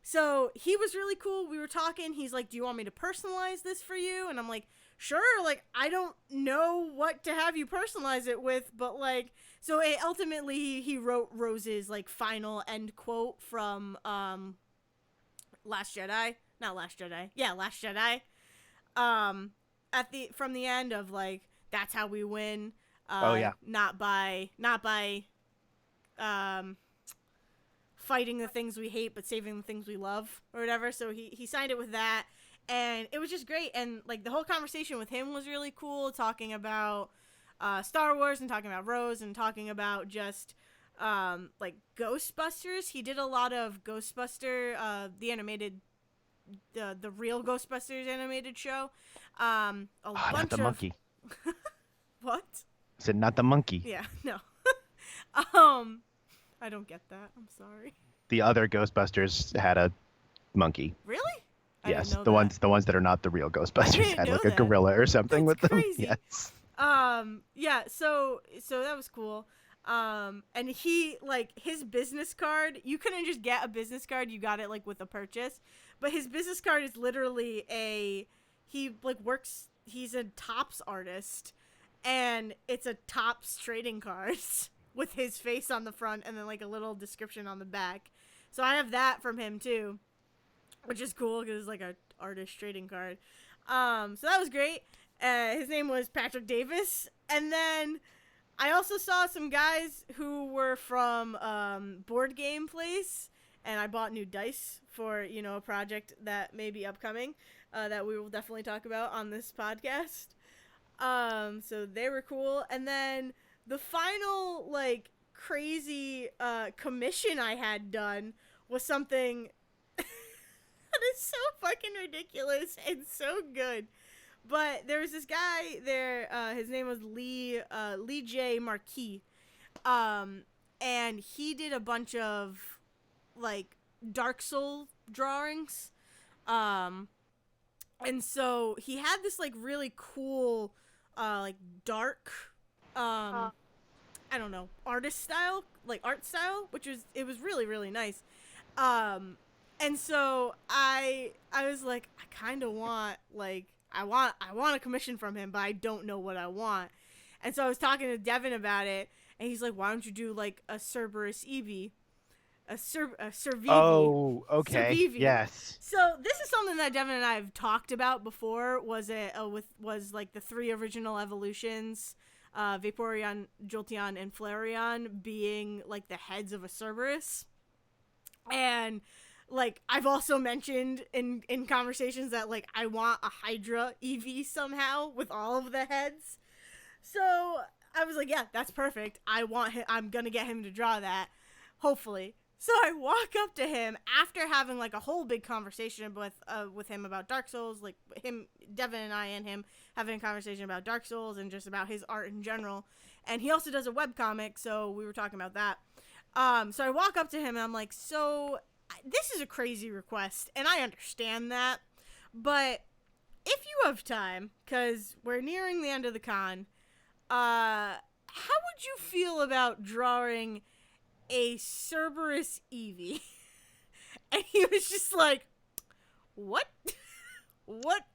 So he was really cool. We were talking. He's like, do you want me to personalize this for you? And I'm like, sure, like, I don't know what to have you personalize it with, but, like, so it ultimately he wrote Rose's, like, final end quote from, Last Jedi. Not Last Jedi. Yeah, Last Jedi. Um, from the end of, like, that's how we win. Oh yeah. Not by, um, fighting the things we hate, but saving the things we love, or whatever. So he signed it with that, and it was just great. And like the whole conversation with him was really cool, talking about Star Wars and talking about Rose and talking about just like Ghostbusters. He did a lot of the animated, the real Ghostbusters animated show. A Not the bunch of monkey. what? I said not the monkey. Yeah, no. um, I don't get that. I'm sorry. The other Ghostbusters had a monkey. Really? I didn't Yes, know the that. ones that are not the real I Ghostbusters didn't had know like a that. gorilla or something That's with them. crazy. Yes. Yeah, so that was cool. And he, like, his business card, you couldn't just get a business card, you got it like with a purchase. But his business card is literally he's a Topps artist, and it's a Topps trading cards with his face on the front and then like a little description on the back. So I have that from him too, which is cool because it's like a artist trading card. So that was great. His name was Patrick Davis, and then I also saw some guys who were from Board Game Place, and I bought new dice for a project that may be upcoming, that we will definitely talk about on this podcast. So they were cool, and then the final like crazy commission I had done was something that is so fucking ridiculous and so good. But there was this guy there. His name was Lee J. Marquis, and he did a bunch of like Dark Soul drawings, and so he had this like really cool, like dark, I don't know, artist style, like art style, it was really really nice. And so I was like, I kind of want like I want a commission from him, but I don't know what I want. And so I was talking to Devin about it, and he's like, why don't you do like a Cerbeevee, a Cerbeevee. Oh, okay. Cerbeevee. Yes. So this is something that Devin and I have talked about before. Was like the 3 original evolutions, Vaporeon, Jolteon, and Flareon being like the heads of a Cerberus, and like I've also mentioned in conversations that like I want a Hydra EV somehow with all of the heads. So I was like, yeah, that's perfect. I'm gonna get him to draw that, hopefully. So I walk up to him after having like a whole big conversation with him about Dark Souls, like Devin and I and him having a conversation about Dark Souls and just about his art in general. And he also does a webcomic, so we were talking about that. So I walk up to him and I'm like, so this is a crazy request, and I understand that, but if you have time, because we're nearing the end of the con, how would you feel about drawing a Cerberus Eevee? And he was just like, what? What?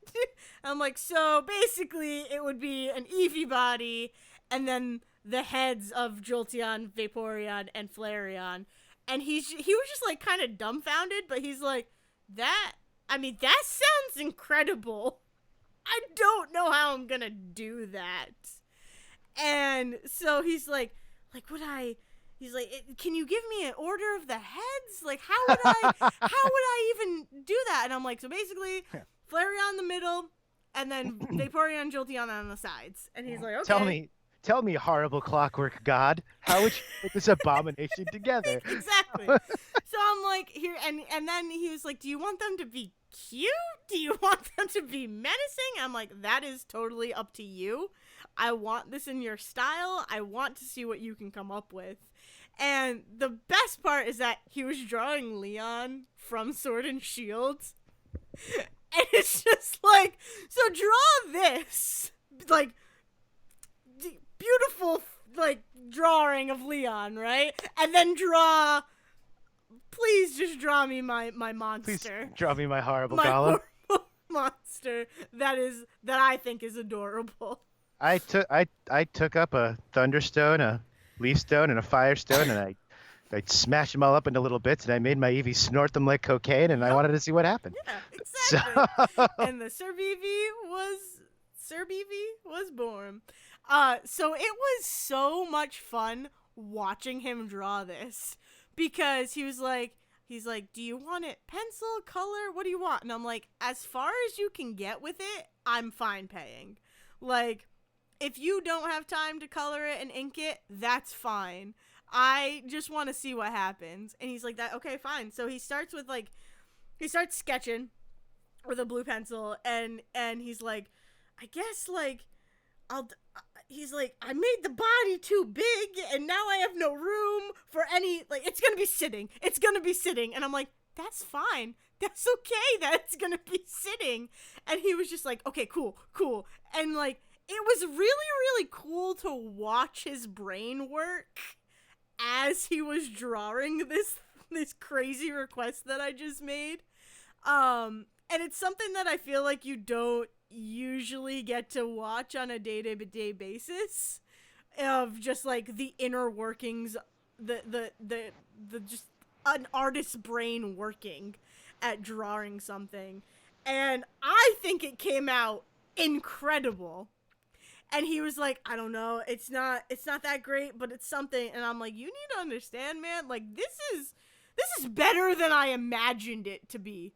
I'm like, so basically it would be an Eevee body and then the heads of Jolteon, Vaporeon, and Flareon. And he was just like kind of dumbfounded, but he's like, that sounds incredible. I don't know how I'm gonna do that. And so he's like, he's like, can you give me an order of the heads? Like, how would I even do that? And I'm like, so basically, Flareon in the middle, and then Vaporeon and Jolteon on the sides. And he's like, okay. Tell me, horrible clockwork god, how would you put this abomination together? Exactly. So I'm like, here, and then he was like, do you want them to be cute? Do you want them to be menacing? I'm like, that is totally up to you. I want this in your style. I want to see what you can come up with. And the best part is that he was drawing Leon from Sword and Shield. And it's just like, so draw this, like, beautiful, like, drawing of Leon, right? And then please just draw me my monster. Please draw me my horrible my golem. monster that I think is adorable. I took up a thunderstone, a leaf stone, and a firestone, and I smashed them all up into little bits, and I made my Eevee snort them like cocaine, and I Yup. wanted to see what happened. Yeah, So exactly. And the Cerbeevee was born. So it was so much fun watching him draw this because he's like, "Do you want it pencil, color? What do you want?" And I'm like, "As far as you can get with it, I'm fine paying. Like, if you don't have time to color it and ink it, that's fine. I just want to see what happens." And he's like, "That okay, fine." So he starts sketching with a blue pencil, and he's like, "I guess like he's like, I made the body too big, and now I have no room for any, like, it's gonna be sitting. And I'm like, "That's fine. That's okay. That's gonna be sitting." And he was just like, "Okay, cool. And like, it was really, really cool to watch his brain work as he was drawing this crazy request that I just made. And it's something that I feel like you don't usually get to watch on a day-to-day basis, of just like the inner workings, the just an artist's brain working at drawing something. And I think it came out incredible. And he was like, "I don't know, it's not that great, but it's something." And I'm like, "You need to understand, man, like, this is better than I imagined it to be."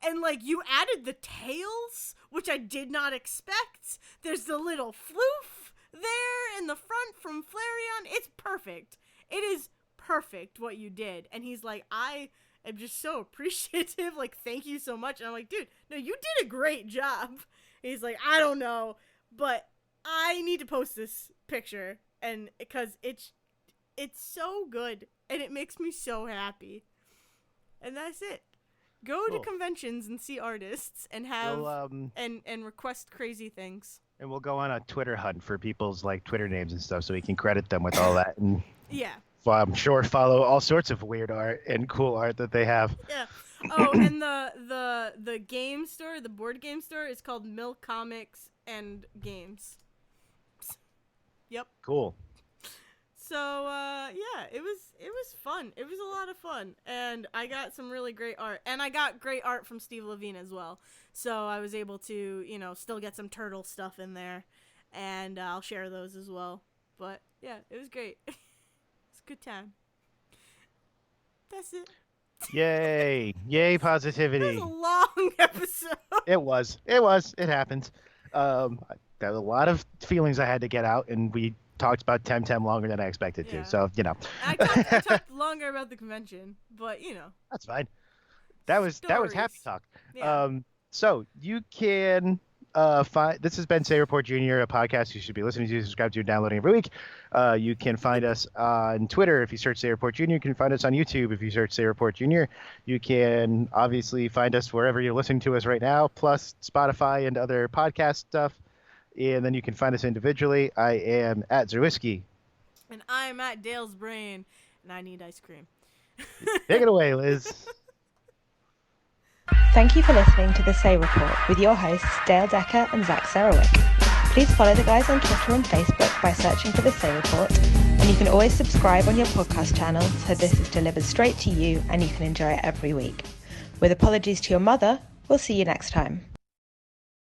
And like, you added the tails, which I did not expect. There's the little floof there in the front from Flareon. It's perfect. It is perfect what you did. And he's like, "I am just so appreciative. Like, thank you so much." And I'm like, "Dude, no, you did a great job." He's like, "I don't know, but I need to post this picture, and because it's so good and it makes me so happy." And that's it. Go to conventions and see artists and have and request crazy things. and we'll go on a Twitter hunt for people's like Twitter names and stuff, so we can credit them with all that, and Yeah. I'm sure follow all sorts of weird art and cool art that they have. Yeah. Oh, and the game store, the board game store, is called Milk Comics and Games. Yep. Cool. So yeah, it was fun. It was a lot of fun, and I got some really great art, and I got great art from Steve Levine as well. So I was able to, still get some turtle stuff in there, and I'll share those as well. But yeah, it was great. It's a good time. That's it. Yay! Yay! Positivity. It was a long episode. It happens. There were a lot of feelings I had to get out, and we talked about Temtem longer than I expected to. So I talked longer about the convention, but that's fine. That was happy talk. Yeah. So you can find, this has been Say Report Jr., a podcast you should be listening to, subscribe to, downloading every week. You can find us on Twitter if you search Say Report Jr. You can find us on YouTube if you search Say Report Jr. You can obviously find us wherever you're listening to us right now, plus Spotify and other podcast stuff. And then you can find us individually. I am at Zerwisky. And I'm at Dale's Brain, and I need ice cream. Take it away, Liz. Thank you for listening to The Say Report with your hosts, Dayle Decker and Zack. Please follow the guys on Twitter and Facebook by searching for The Say Report. And you can always subscribe on your podcast channel so this is delivered straight to you and you can enjoy it every week. With apologies to your mother, we'll see you next time.